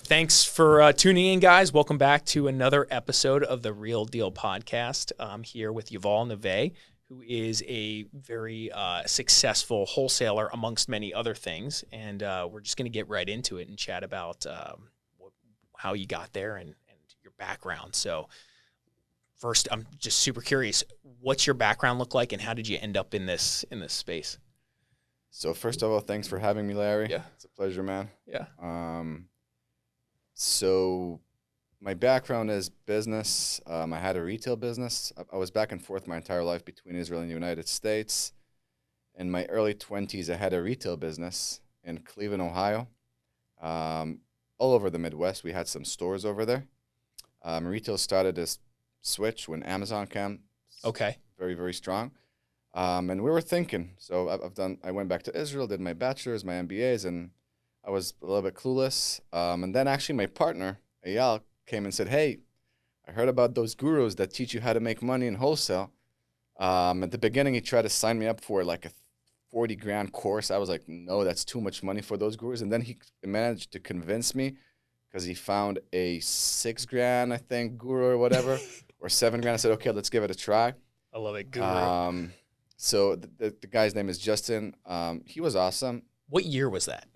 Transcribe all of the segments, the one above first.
Thanks for tuning in, guys. Welcome back to another episode of the Real Deal Podcast. I'm here with Yuve Naveh, who is a very successful wholesaler amongst many other things. And we're just going to get right into it and chat about how you got there and your background. So first, I'm just super curious, what's your background look like and how did you end up in this space? So first of all, thanks for having me, Larry. Yeah. It's a pleasure, man. Yeah. So my background is business. I had a retail business. I was back and forth my entire life between Israel and the United States. In my early 20s, I had a retail business in Cleveland, Ohio. All over the Midwest, we had some stores over there. Retail started to switch when Amazon came. Okay. Very, very strong. And we were thinking, so I went back to Israel, did my bachelor's, my MBAs, and I was a little bit clueless. And then actually my partner, Eyal, came and said, hey, I heard about those gurus that teach you how to make money in wholesale. At the beginning, he tried to sign me up for like a 40 grand course. I was like, no, that's too much money for those gurus. And then he managed to convince me because he found a 6 grand, I think, guru or whatever, or 7 grand. I said, okay, let's give it a try. I love it. Guru. So the guy's name is Justin. He was awesome. What year was that?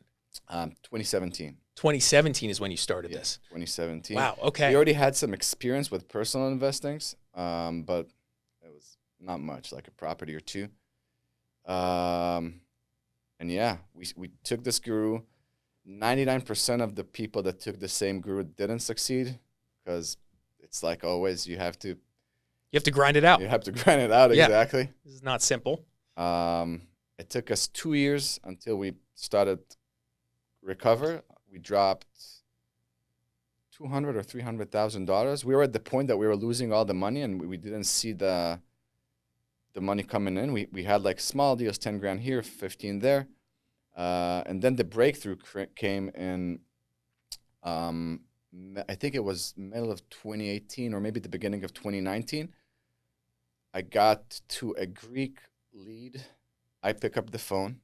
2017. 2017 is when you started this. 2017. Wow. Okay. We already had some experience with personal investings, but it was not much, like a property or two. And yeah, we took this guru. 99% of the people that took the same guru didn't succeed because it's like always you have to grind it out. You have to grind it out, Yeah. exactly. This is not simple. It took us 2 years until we started recover. We dropped $200,000 or $300,000. We were at the point that we were losing all the money, and we didn't see the money coming in. We had like small deals, 10 grand here, 15 there, and then the breakthrough came in. I think it was middle of 2018 or maybe the beginning of 2019. I got to a Greek lead. I pick up the phone,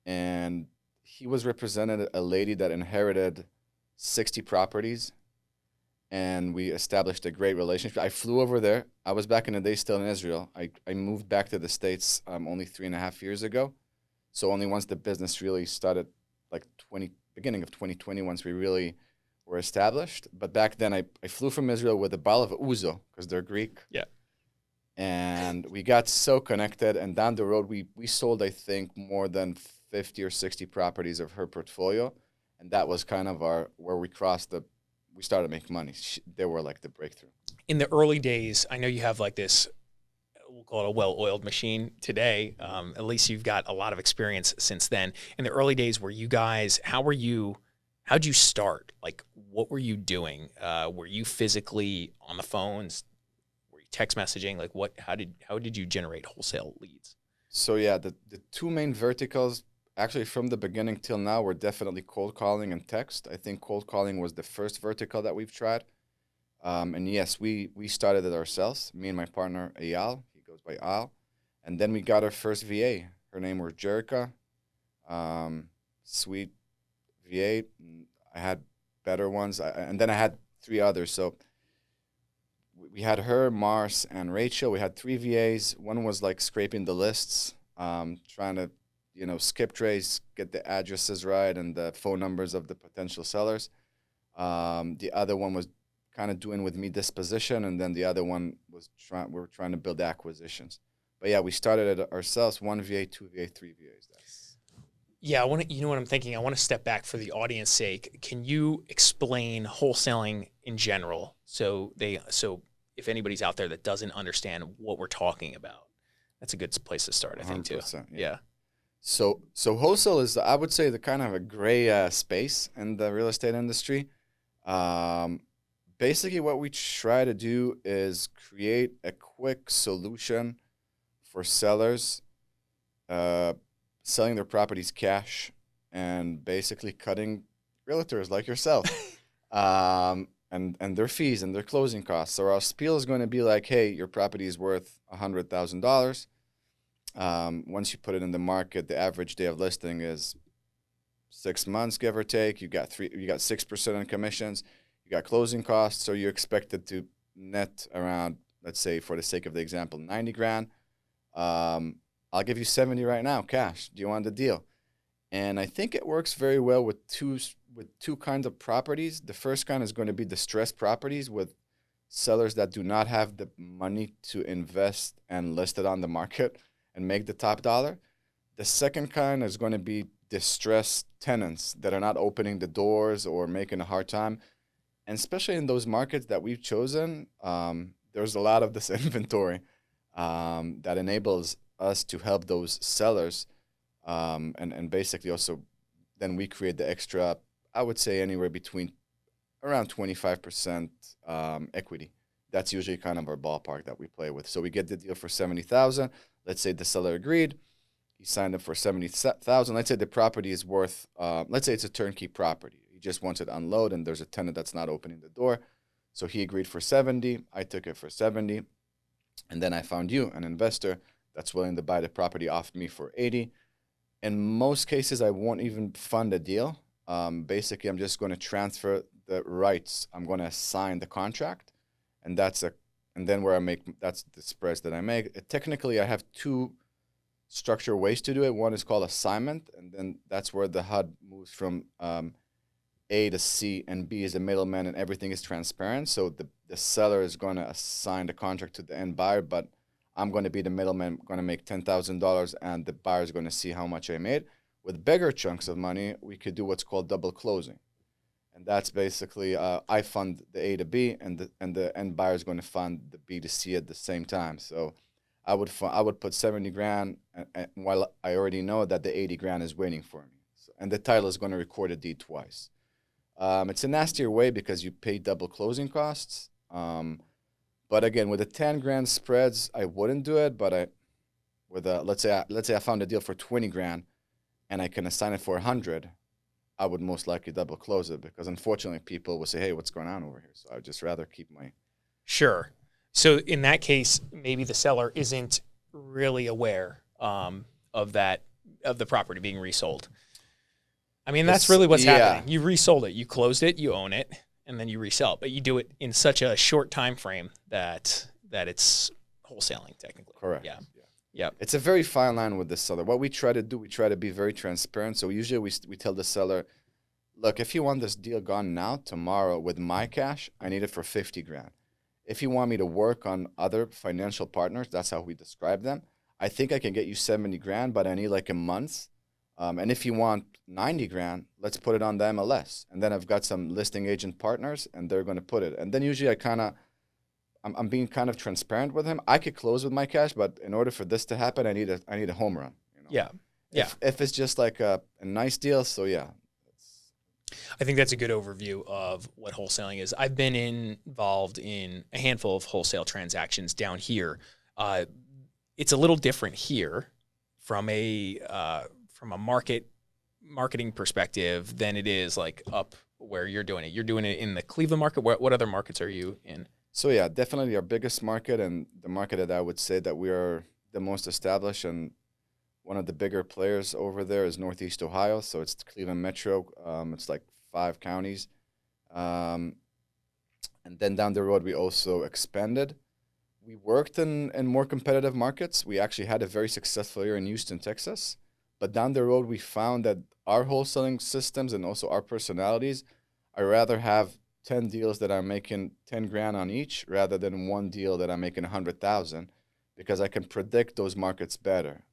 and he was represented a lady that inherited 60 properties, and we established a great relationship. I flew over there. I was back in the day still in Israel. I moved back to the States only 3.5 years ago. So only once the business really started, like beginning of 2020, once we really were established. But back then, I flew from Israel with a bottle of ouzo, because they're Greek. Yeah. And we got so connected. And down the road, we sold, I think, more than 50 or 60 properties of her portfolio. And that was kind of where we started making money. They were like the breakthrough. In the early days, I know you have like this, we'll call it a well-oiled machine today. At least you've got a lot of experience since then. In the early days, how'd you start? Like, what were you doing? Were you physically on the phones? Were you text messaging? Like how did you generate wholesale leads? So yeah, the two main verticals, actually from the beginning till now, were definitely cold calling and text. I think cold calling was the first vertical that we've tried. And yes, we started it ourselves, me and my partner, Eyal. He goes by Al. And then we got our first VA. Her name was Jerica. Sweet VA. I had better ones. And then I had 3 others. So we had her, Mars, and Rachel. We had 3 VAs. One was like scraping the lists, trying to, skip trace, get the addresses right and the phone numbers of the potential sellers. The other one was kind of doing with me disposition, and then the other one was we were trying to build acquisitions. But yeah, we started it ourselves, 1 VA, 2 VA, 3 VAs. Yeah, you know what I'm thinking? I want to step back for the audience sake. Can you explain wholesaling in general? So if anybody's out there that doesn't understand what we're talking about, that's a good place to start, I think, too. Yeah. So wholesale is, I would say, the kind of a gray space in the real estate industry. Basically, what we try to do is create a quick solution for sellers selling their properties cash and basically cutting realtors like yourself and their fees and their closing costs. So our spiel is going to be like, hey, your property is worth $100,000. Once you put it in the market, the average day of listing is 6 months, give or take. You got 6% on commissions. You got closing costs, so you're expected to net around, let's say, for the sake of the example, 90 grand. I'll give you 70 right now, cash. Do you want the deal? And I think it works very well with two kinds of properties. The first kind is going to be distressed properties with sellers that do not have the money to invest and list it on the market and make the top dollar. The second kind is going to be distressed tenants that are not opening the doors or making a hard time. And especially in those markets that we've chosen, there's a lot of this inventory that enables us to help those sellers. And basically also then we create the extra, I would say anywhere between around 25% equity. That's usually kind of our ballpark that we play with. So we get the deal for 70,000. Let's say the seller agreed. He signed up for 70,000. Let's say the property is worth, let's say it's a turnkey property. He just wants it unload and there's a tenant that's not opening the door. So he agreed for 70. I took it for 70. And then I found you, an investor that's willing to buy the property off me for 80. In most cases, I won't even fund a deal. Basically, I'm just going to transfer the rights. I'm going to assign the contract, and that's the spreads that I make. Technically, I have two structured ways to do it. One is called assignment, and then that's where the HUD moves from A to C, and B is a middleman, and everything is transparent. So the seller is going to assign the contract to the end buyer, but I'm going to be the middleman, going to make $10,000, and the buyer is going to see how much I made. With bigger chunks of money, we could do what's called double closing. And that's basically I fund the A to B, and the end buyer is going to fund the B to C at the same time. So I would put 70 grand, and while I already know that the 80 grand is waiting for me. So, and the title is going to record a deed twice. It's a nastier way because you pay double closing costs. But again, with the 10 grand spreads, I wouldn't do it. But let's say I found a deal for 20 grand, and I can assign it for 100. I would most likely double close it because unfortunately people will say, "Hey, what's going on over here?" So I'd just rather keep my. Sure. So in that case, maybe the seller isn't really aware of the property being resold. I mean, that's really what's happening. You resold it, you closed it, you own it, and then you resell it. But you do it in such a short time frame that it's wholesaling technically. Correct. Yeah. Yeah. It's a very fine line with the seller. What we try to do, we try to be very transparent. So usually we tell the seller, look, if you want this deal gone now, tomorrow with my cash, I need it for 50 grand. If you want me to work on other financial partners, that's how we describe them. I think I can get you 70 grand, but I need like a month. And if you want 90 grand, let's put it on the MLS. And then I've got some listing agent partners, and they're going to put it. And then usually I'm being kind of transparent with him. I could close with my cash, but in order for this to happen, I need a home run. You know? Yeah. If it's just like a nice deal, so yeah. I think that's a good overview of what wholesaling is. I've been involved in a handful of wholesale transactions down here. It's a little different here from a marketing perspective than it is like up where you're doing it. You're doing it in the Cleveland market. What other markets are you in? So yeah, definitely our biggest market, and the market that I would say that we are the most established and one of the bigger players over there is Northeast Ohio. So it's the Cleveland Metro. It's like 5 counties. And then down the road, we also expanded. We worked in more competitive markets. We actually had a very successful year in Houston, Texas. But down the road, we found that our wholesaling systems and also our personalities, I rather have 10 deals that are making 10 grand on each rather than one deal that I'm making 100,000 because I can predict those markets better.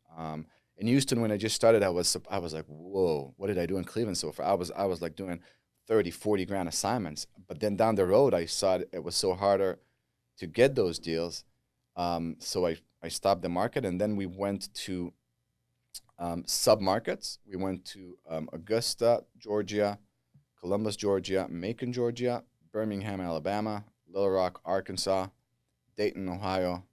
In Houston, when I just started, I was like, whoa, what did I do in Cleveland so far? I was like doing 30, 40 grand assignments. But then down the road, I saw it was so harder to get those deals. So I stopped the market, and then we went to sub-markets. We went to Augusta, Georgia, Columbus, Georgia, Macon, Georgia, Birmingham, Alabama, Little Rock, Arkansas, Dayton, Ohio.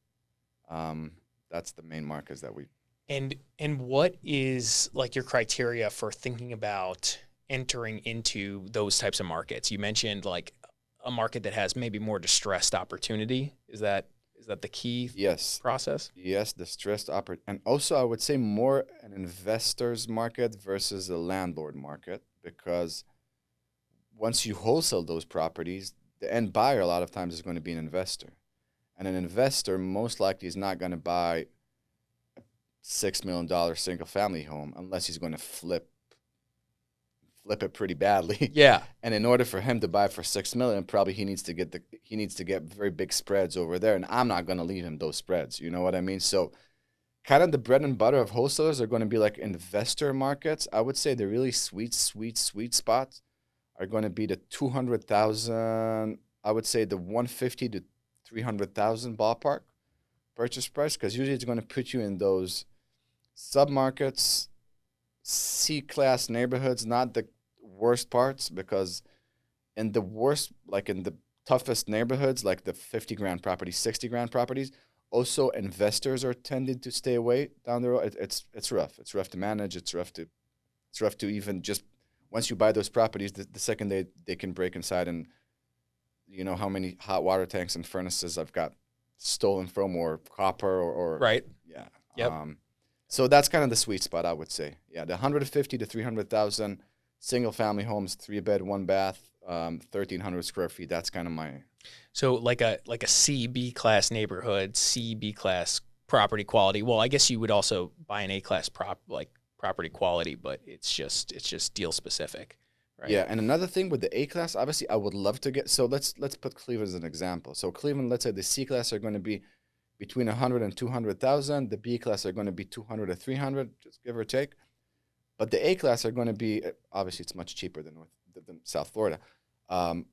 That's the main markets that we. And what is like your criteria for thinking about entering into those types of markets? You mentioned like a market that has maybe more distressed opportunity. Is that Is that the key Yes. process? Yes, the stressed and also I would say more an investor's market versus a landlord market, because once you wholesale those properties, the end buyer a lot of times is going to be an investor. And an investor most likely is not going to buy a $6 million single family home unless he's going to flip it pretty badly. Yeah. And in order for him to buy for 6 million, probably he needs to get very big spreads over there. And I'm not going to leave him those spreads. You know what I mean? So kind of the bread and butter of wholesalers are going to be like investor markets. I would say the really sweet spots are going to be the 200,000. I would say the 150 to 300,000 ballpark purchase price, because usually it's going to put you in those submarkets, C-class neighborhoods, not the worst parts, because in the worst, like in the toughest neighborhoods, like the 50 grand properties, 60 grand properties, also investors are tending to stay away down the road. It's rough. It's rough to manage. It's rough to even just, once you buy those properties, the second they can break inside, and you know how many hot water tanks and furnaces I've got stolen from, or copper or Right. Yeah. Yep. So that's kind of the sweet spot, I would say. Yeah, the 150 to 300,000 single family homes, 3-bed, 1-bath, 1,300 square feet. That's kind of my. So like a C, B class neighborhood, C, B class property quality. Well, I guess you would also buy an A class property quality, but it's just deal specific, right? Yeah, and another thing with the A class, obviously, I would love to get. So let's put Cleveland as an example. So Cleveland, let's say the C class are going to be between 100 and 200,000. The B class are going to be 200 to 300, just give or take. But the A class are going to be, obviously, it's much cheaper than South Florida. The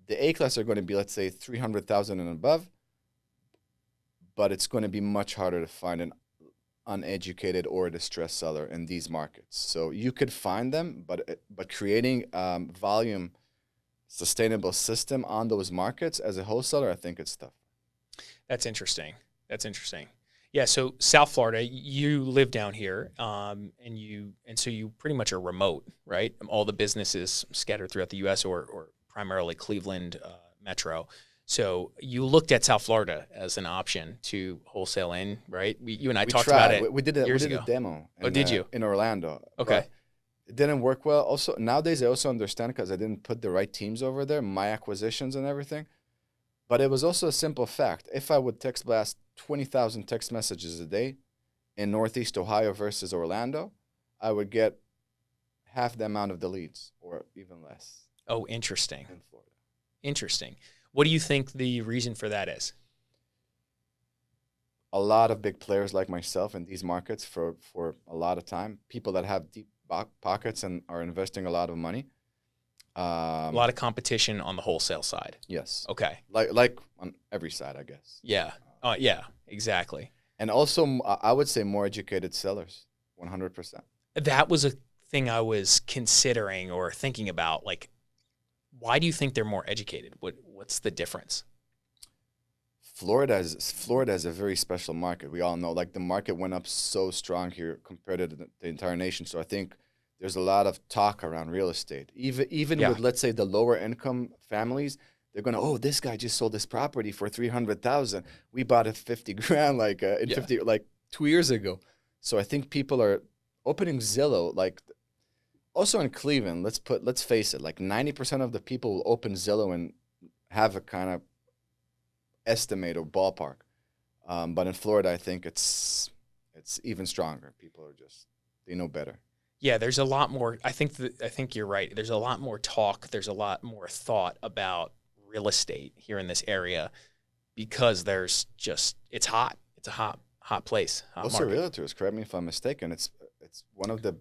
A class are going to be, let's say, 300,000 and above, but it's going to be much harder to find an uneducated or a distressed seller in these markets. So you could find them, but creating volume, sustainable system on those markets as a wholesaler, I think it's tough. That's interesting. Yeah. So South Florida, you live down here, and so you pretty much are remote, right? All the businesses scattered throughout the U.S. or primarily Cleveland metro. So you looked at South Florida as an option to wholesale in, right? You and I talked about it. We did a demo. Did you? In Orlando. Okay. It didn't work well. Also, nowadays I also understand, because I didn't put the right teams over there, my acquisitions and everything. But it was also a simple fact. If I would text blast 20,000 text messages a day in Northeast Ohio versus Orlando, I would get half the amount of the leads, or even less. Oh, interesting. In Florida. Interesting. What do you think the reason for that is? A lot of big players like myself in these markets for a lot of time, people that have deep pockets and are investing a lot of money. A lot of competition on the wholesale side. Yes. Okay. Like on every side, I guess. Yeah. Yeah, exactly. And also, I would say more educated sellers, 100%. That was a thing I was considering or thinking about. Like, why do you think they're more educated? What's the difference? Florida is a very special market. We all know, like, the market went up so strong here compared to the entire nation. So I think there's a lot of talk around real estate. Even with, let's say, the lower income families, they're going to, oh, this guy just sold this property for 300,000. We bought it 50 grand like 2 years ago. So I think people are opening Zillow. Like, also in Cleveland, let's face it, like 90% of the people will open Zillow and have a kind of estimate or ballpark. But in Florida, I think it's even stronger. People are they know better. Yeah, there's a lot more. I think you're right. There's a lot more talk. There's a lot more thought about real estate here in this area, because it's hot. It's a hot place. Also, realtors, correct me if I'm mistaken, it's one of the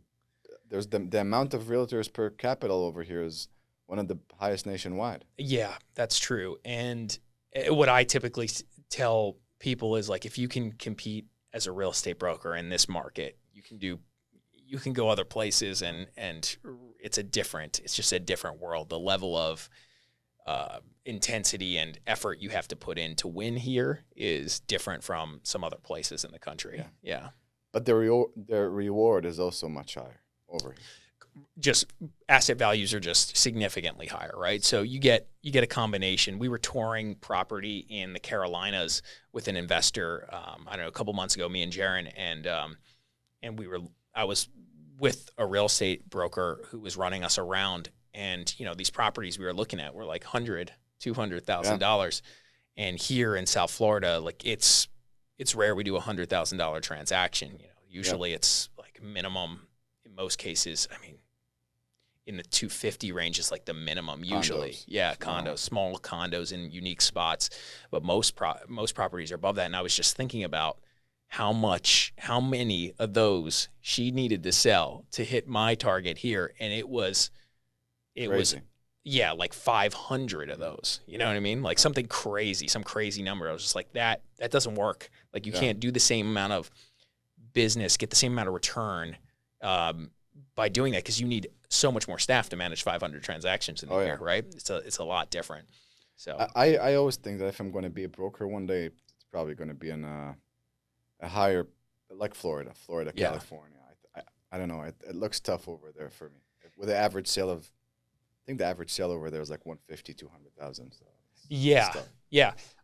amount of realtors per capita over here is one of the highest nationwide. Yeah, that's true. And what I typically tell people is, like, if you can compete as a real estate broker in this market, you can go other places, and it's just a different world. The level of intensity and effort you have to put in to win here is different from some other places in the country. Yeah. But the reward is also much higher over here. just asset values are just significantly higher, right? So you get a combination. We were touring property in the Carolinas with an investor, I don't know, a couple months ago, me and Jaron, and I was with a real estate broker who was running us around, and these properties we were looking at were like $100,000-$200,000, and here in South Florida, like it's rare we do $100,000 transaction. Usually it's like minimum in most cases. I mean, in the 250 range is like the minimum usually. Condos. Yeah, condos, small condos in unique spots, but most properties are above that. And I was just thinking about how many of those she needed to sell to hit my target here, and it was like 500 of those. You know what I mean? Like something crazy, some crazy number. I was just like, that doesn't work. Like you can't do the same amount of business, get the same amount of return by doing that, because you need so much more staff to manage 500 transactions in a year, right? It's a lot different. So I always think that if I'm going to be a broker one day, it's probably going to be in a higher, like Florida, California. I don't know. It looks tough over there for me. With the average sale of, I think the average sale over there is like 150, 200,000. So yeah.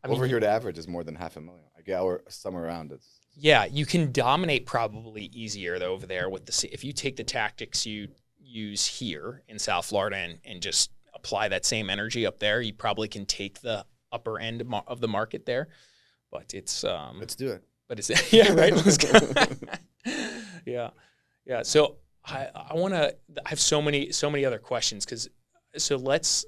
I mean, over here, the average is more than $500,000. I get, or somewhere around it. Yeah, you can dominate probably easier though over there with if you take the tactics you use here in South Florida and just apply that same energy up there, you probably can take the upper end of the market there. But it's let's do it. But it's yeah, right. Let's go. Yeah. So I have so many other questions so let's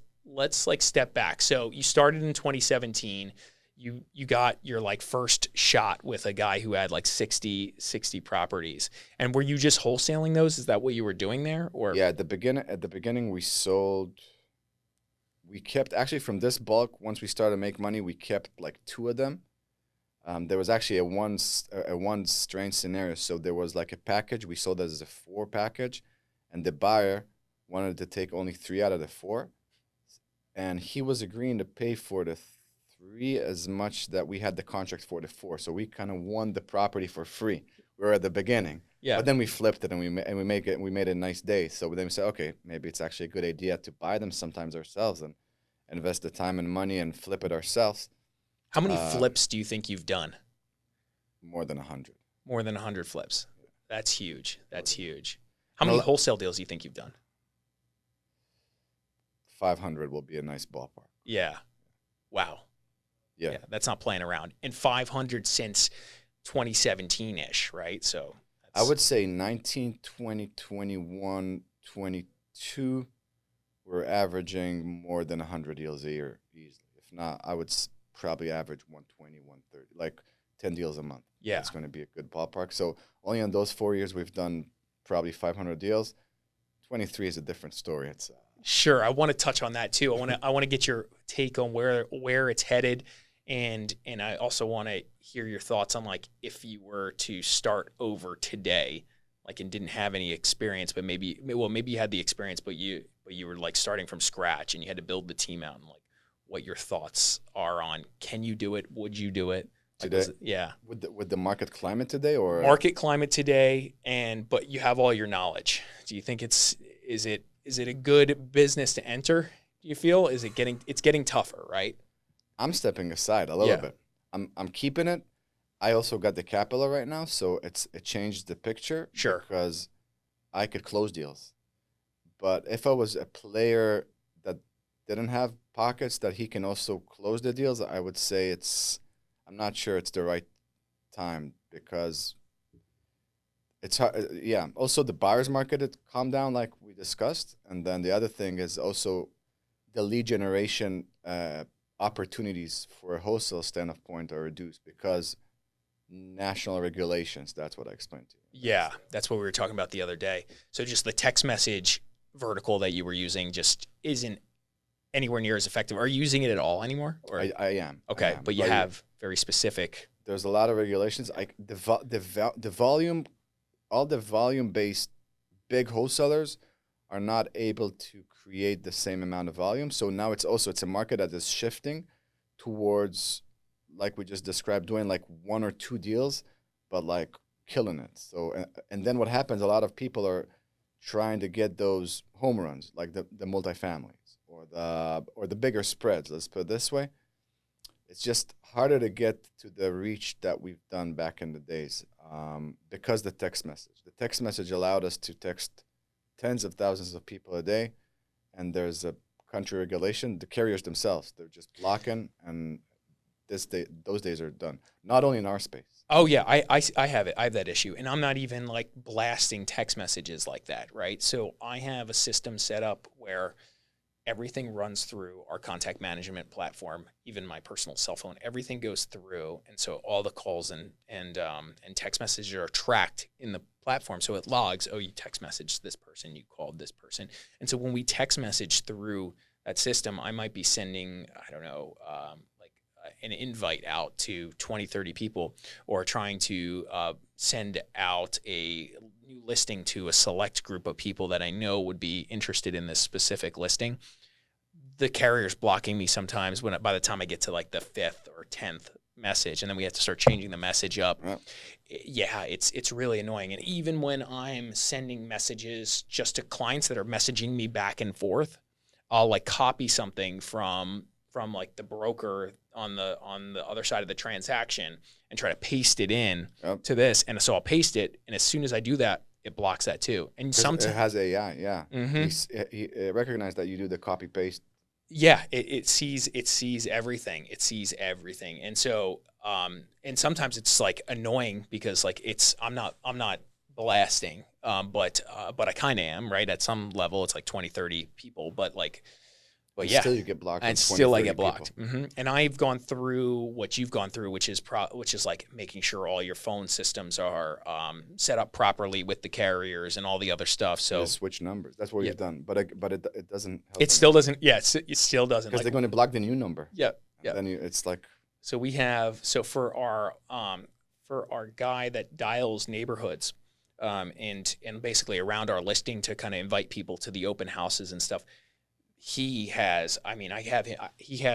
like step back. So you started in 2017. You got your like first shot with a guy who had like 60 properties. And were you just wholesaling those? Is that what you were doing there? Or yeah, at the beginning we kept actually from this bulk, once we started to make money, we kept like 2 of them. There was actually a one strange scenario. So there was like a package, we sold it as a 4 package, and the buyer wanted to take only 3 out of the 4. And he was agreeing to pay for the 3 as much that we had the contract for the 4. So we kind of won the property for free. We were at the beginning. Yeah. But then we flipped it and we made it a nice day. So then we said, okay, maybe it's actually a good idea to buy them sometimes ourselves and invest the time and money and flip it ourselves. How many flips do you think you've done? More than 100. More than 100 flips. That's huge. How many wholesale deals do you think you've done? 500 will be a nice ballpark. Yeah. Wow. Yeah, that's not playing around. And 500 since 2017-ish, right? So I would say 19, 20, 21, 22, we're averaging more than 100 deals a year easily. If not, I would probably average 120, 130, like 10 deals a month. Yeah. It's going to be a good ballpark. So only on those 4 years, we've done probably 500 deals. 23 is a different story. It's sure. I want to touch on that too. I want to get your take on where it's headed. And I also want to hear your thoughts on like if you were to start over today, like and didn't have any experience, but maybe you had the experience, but you were like starting from scratch and you had to build the team out, and like what your thoughts are on can you do it? Would you do it? Today? Yeah. With the market climate today, or market climate today, but you have all your knowledge. Do you think is it a good business to enter? Do you feel it's getting tougher, right? I'm stepping aside a little bit. I'm keeping it. I also got the capital right now, so it changed the picture. Sure. Because I could close deals. But if I was a player that didn't have pockets that he can also close the deals, I would say I'm not sure it's the right time, because it's hard. Yeah. Also, the buyer's market had calmed down like we discussed. And then the other thing is also the lead generation opportunities for a wholesale standpoint are reduced because national regulations. That's what I explained to you. Yeah, that's what we were talking about the other day. So just the text message vertical that you were using just isn't anywhere near as effective. Are you using it at all anymore? Or? I am. Okay, I am. But you have very specific. There's a lot of regulations. The volume, all the volume-based big wholesalers are not able to create the same amount of volume. So now it's a market that is shifting towards, like we just described, doing like 1 or 2 deals, but like killing it. So, and then what happens, a lot of people are trying to get those home runs, like the multifamilies or the bigger spreads. Let's put it this way. It's just harder to get to the reach that we've done back in the days because the text message. The text message allowed us to text tens of thousands of people a day, and there's a country regulation. The carriers themselves, they're just blocking, and those days are done. Not only in our space. Oh yeah, I have it. I have that issue, and I'm not even like blasting text messages like that, right? So I have a system set up where everything runs through our contact management platform, even my personal cell phone. Everything goes through, and so all the calls and text messages are tracked in the platform. So it logs, oh, you text messaged this person, you called this person, and so when we text message through that system, I might be sending, I don't know, an invite out to 20, 30 people, or trying to send out a new listing to a select group of people that I know would be interested in this specific listing. The carrier's blocking me sometimes by the time I get to like the 5th or 10th message, and then we have to start changing the message up. Yeah, it's really annoying. And even when I'm sending messages just to clients that are messaging me back and forth, I'll like copy something from like the broker on the other side of the transaction and try to paste it in to this. And so I'll paste it, and as soon as I do that, it blocks that too. And sometimes it has AI, yeah. He recognized that you do the copy paste. Yeah, it sees everything. It sees everything. And so and sometimes it's like annoying because like I'm not blasting, but I kind of am, right? At some level it's like 20, 30 people, but yeah, still you get blocked. And still I get blocked. And I've gone through what you've gone through, which is like making sure all your phone systems are set up properly with the carriers and all the other stuff. So switch numbers. That's what you've done, but it doesn't. Help it still doesn't. Yeah, it still doesn't. Because they're going to block the new number. Yeah, yeah. Then it's like. So we have for our guy that dials neighborhoods, and basically around our listing to kind of invite people to the open houses and stuff. He has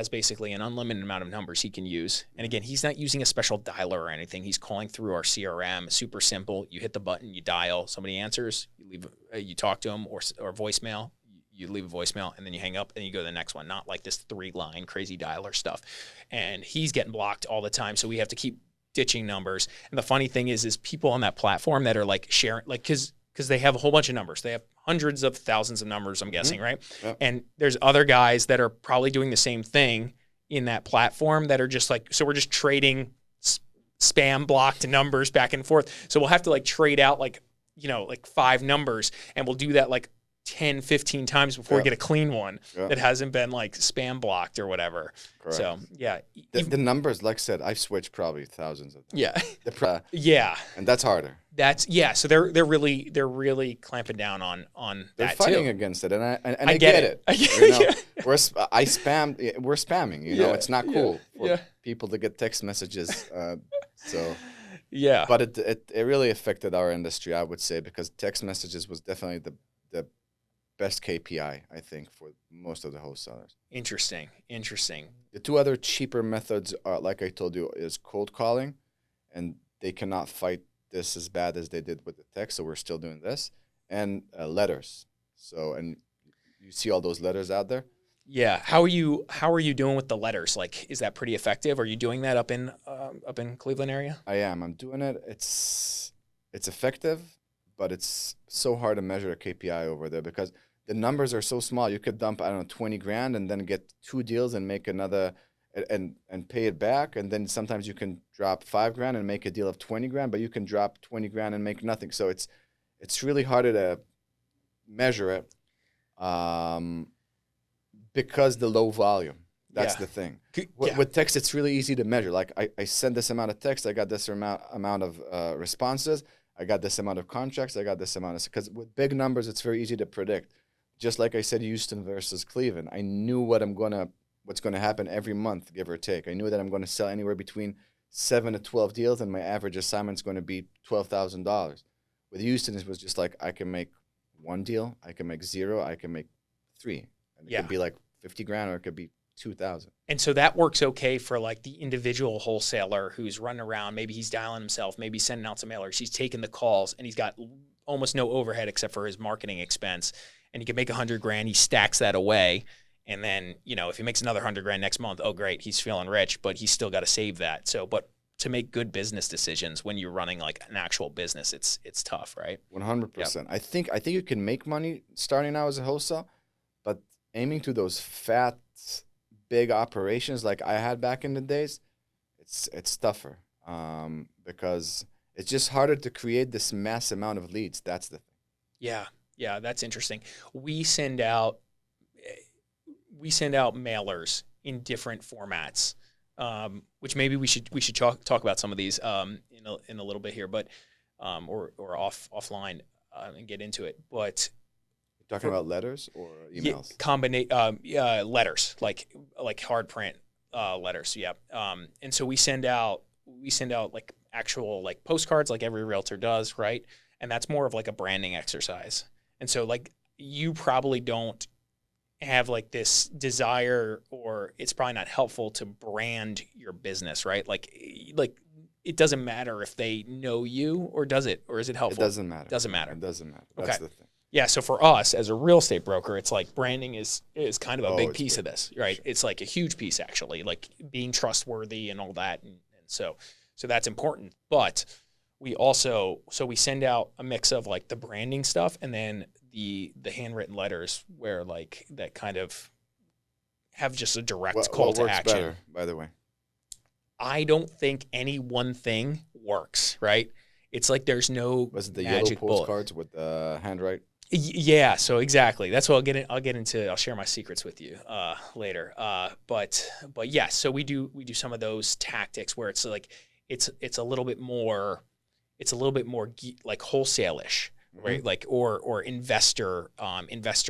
basically an unlimited amount of numbers he can use. And again, he's not using a special dialer or anything. He's calling through our CRM. Super simple. You hit the button, you dial, somebody answers, you talk to them, or voicemail, you leave a voicemail, and then you hang up and you go to the next one. Not like this 3-line crazy dialer stuff. And he's getting blocked all the time. So we have to keep ditching numbers. And the funny thing is people on that platform that are like sharing, like, because they have a whole bunch of numbers. They have hundreds of thousands of numbers, I'm guessing, right? Yep. And there's other guys that are probably doing the same thing in that platform that are just like, so we're just trading spam blocked numbers back and forth. So we'll have to like trade out like 5 numbers, and we'll do that like 10, 15 times before we get a clean one that hasn't been like spam blocked or whatever. Correct. So yeah. The numbers, like I said, I've switched probably thousands of times. Yeah. Yeah. And that's harder. So they're really clamping down on they're that fighting too. against it, and I get it. We're spamming. You know, it's not cool for people to get text messages. So yeah, but it really affected our industry, I would say, because text messages was definitely the best KPI, I think, for most of the wholesalers. Interesting. The 2 other cheaper methods are, like I told you, is cold calling, and they cannot fight this as bad as they did with the text, so we're still doing this, and letters. So, and you see all those letters out there. Yeah. How are you doing with the letters? Like, is that pretty effective? Are you doing that up in Cleveland area? I am. I'm doing it. It's effective, but it's so hard to measure a KPI over there because the numbers are so small. You could dump, I don't know, 20 grand and then get 2 deals and make another and pay it back. And then sometimes you can drop 5 grand and make a deal of 20 grand, but you can drop 20 grand and make nothing. So it's really harder to measure it because the low volume. That's the thing. With text, it's really easy to measure. Like I send this amount of text, I got this amount of responses, I got this amount of contracts, I got this amount of, because with big numbers, it's very easy to predict. Just like I said, Houston versus Cleveland, I knew what's going to happen every month, give or take. I knew that I'm going to sell anywhere between 7 to 12 deals, and my average assignment's going to be $12,000. With Houston, it was just like I can make 1 deal, I can make 0, I can make 3, and it could be like 50 grand, or it could be 2,000. And so that works okay for like the individual wholesaler who's running around. Maybe he's dialing himself, maybe sending out some mailers. He's taking the calls, and he's got almost no overhead except for his marketing expense, and he can make $100,000. He stacks that away. And then, if he makes another $100,000 next month, oh, great, he's feeling rich, but he's still got to save that. So, but to make good business decisions when you're running like an actual business, it's tough, right? 100%. Yep. I think you can make money starting out as a wholesale, but aiming to those fat, big operations like I had back in the days, it's tougher because it's just harder to create this mass amount of leads. That's the thing. Yeah, that's interesting. We send out mailers in different formats, which maybe we should talk about some of these in a little bit here, but or offline and get into it. But you're talking about letters or emails? Letters, like hard print letters. Yeah. And so we send out like actual like postcards, like every realtor does, right? And that's more of like a branding exercise. And so like you probably don't have like this desire, or it's probably not helpful to brand your business, right? Like it doesn't matter if they know you, or does it? Or is it helpful? It doesn't matter. Doesn't matter. It doesn't matter. That's the thing. Yeah. So for us as a real estate broker, it's like branding is kind of a big piece of this, right? Sure. It's like a huge piece actually, like being trustworthy and all that. And so that's important. But we also, we send out a mix of like the branding stuff and then the handwritten letters where like that kind of have just a direct call to action. Better, by the way? I don't think any one thing works, right? It's like there's no Was it the magic yellow postcards with the handwrite? Yeah, so exactly. That's what I'll get into. I'll share my secrets with you later. But yeah, so we do some of those tactics where it's like it's a little bit more like wholesale-ish, right? Like or investor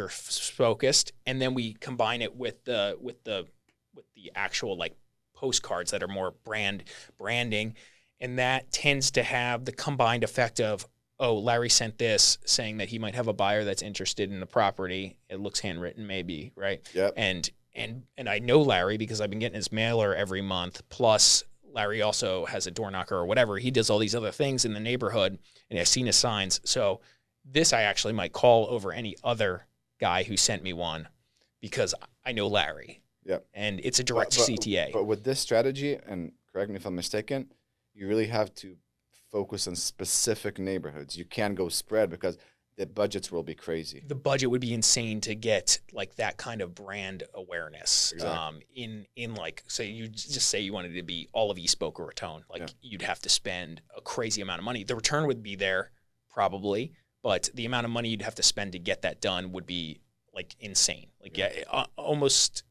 focused, and then we combine it with the actual like postcards that are more branding, and that tends to have the combined effect of, oh, Larry sent this saying that he might have a buyer that's interested in the property. It looks handwritten, maybe, right? Yep. And I know Larry because I've been getting his mailer every month. Plus, Larry also has a door knocker or whatever. He does all these other things in the neighborhood, and I've seen his signs. So this I actually might call over any other guy who sent me one because I know Larry. Yep. And it's a direct CTA. But with this strategy, and correct me if I'm mistaken, you really have to focus on specific neighborhoods. You can't go spread because the budgets will be crazy. The budget would be insane to get like that kind of brand awareness. Exactly. In like, say you just say you wanted to be all of East Boca Raton, like you'd have to spend a crazy amount of money. The return would be there probably, but the amount of money you'd have to spend to get that done would be like insane. Like almost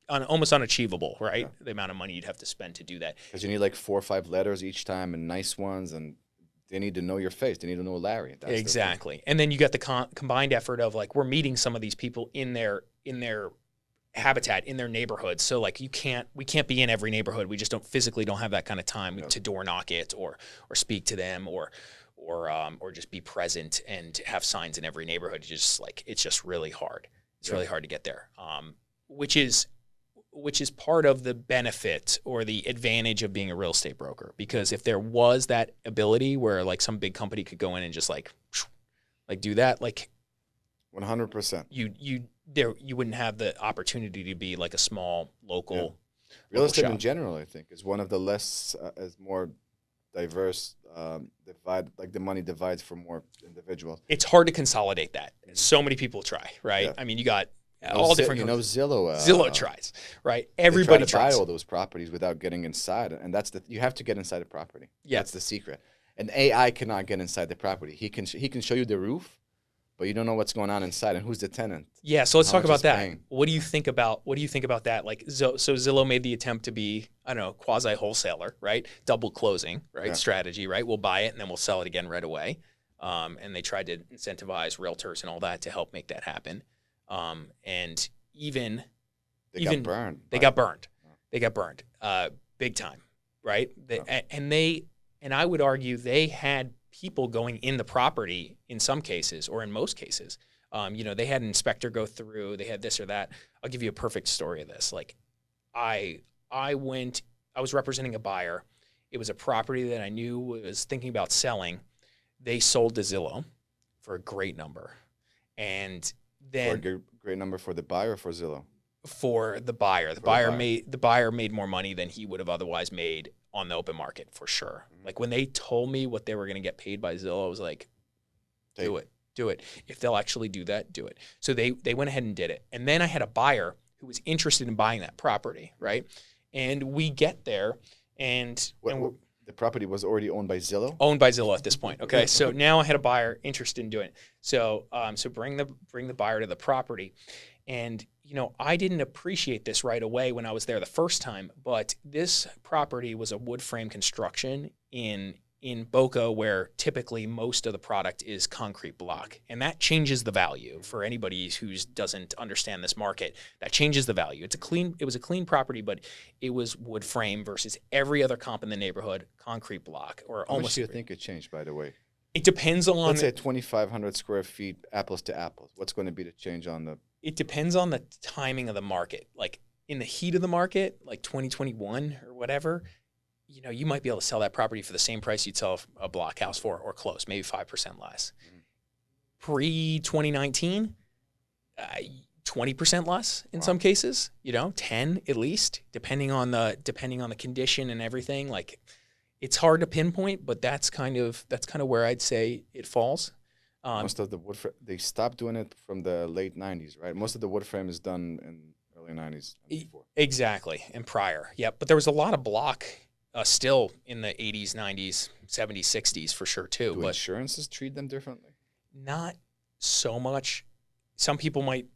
unachievable, right? Yeah. The amount of money you'd have to spend to do that. Because you need like 4 or 5 letters each time and nice ones, and they need to know your face. They need to know Larry. That's exactly. And then you got the combined effort of like, we're meeting some of these people in their habitat, in their neighborhoods. So like we can't be in every neighborhood. We just physically don't have that kind of time to door knock it or speak to them or just be present and have signs in every neighborhood. It's just really hard. It's really hard to get there. Which is part of the benefit or the advantage of being a real estate broker. Because if there was that ability where like some big company could go in and just like do that, like 100%, you wouldn't have the opportunity to be like a small local real estate shop. In general, I think is one of the less as more diverse like the money divides for more individuals. It's hard to consolidate that. So many people try, right? I mean, you got all different. Zillow. Zillow tries, right? Everybody tries to tries. buy all those properties without getting inside, and you have to get inside the property. Yeah, that's the secret. And AI cannot get inside the property. He can show you the roof, but you don't know what's going on inside and who's the tenant. Yeah, so let's talk about that. Paying. What do you think about that? Like, so Zillow made the attempt to be, I don't know, quasi wholesaler, right? Double closing, right? Strategy, right? We'll buy it and then we'll sell it again right away. And they tried to incentivize realtors and all that to help make that happen. And they got burned. They got burned, big time, right? And I would argue they had people going in the property in some cases, or in most cases. They had an inspector go through, they had this or that. I'll give you a perfect story of this. Like I was representing a buyer. It was a property that I knew was thinking about selling. They sold to Zillow. for a great number. And For a then great number for the buyer or for Zillow? for the buyer, For the buyer. the buyer made more money than he would have otherwise made on the open market for sure. Like when they told me what they were going to get paid by Zillow, I was like, do it. If they'll actually do that, do it. So they went ahead and did it. And then I had a buyer who was interested in buying that property, right? And we get there and The property was already owned by Zillow? owned by Zillow at this point. Okay. So now I had a buyer interested in doing it. So bring the buyer to the property. And I didn't appreciate this right away when I was there the first time, but this property was a wood frame construction in Boca, where typically most of the product is concrete block. And that changes the value for anybody who doesn't understand this market. That changes the value. It was a clean property, but it was wood frame versus every other comp in the neighborhood, concrete block or How almost. much do you think it changed, by the way? It depends on. Let's say 2,500 square feet, apples to apples. What's going to be the change on the? It depends on the timing of the market. Like in the heat of the market, like 2021 or whatever, you might be able to sell that property for the same price you'd sell a block house for, or close, maybe 5% less. Pre-2019, 20% less in some cases, 10 at least, depending on the condition and everything. Like it's hard to pinpoint, but that's kind of where I'd say it falls. Most of the wood frame, they stopped doing it from the late 90s, right? Most of the wood frame is done in early 90s and before. Exactly, and prior. Yep, but there was a lot of block still in the 80s, 90s, 70s, 60s for sure too. Do but insurances treat them differently? not so much. Some people might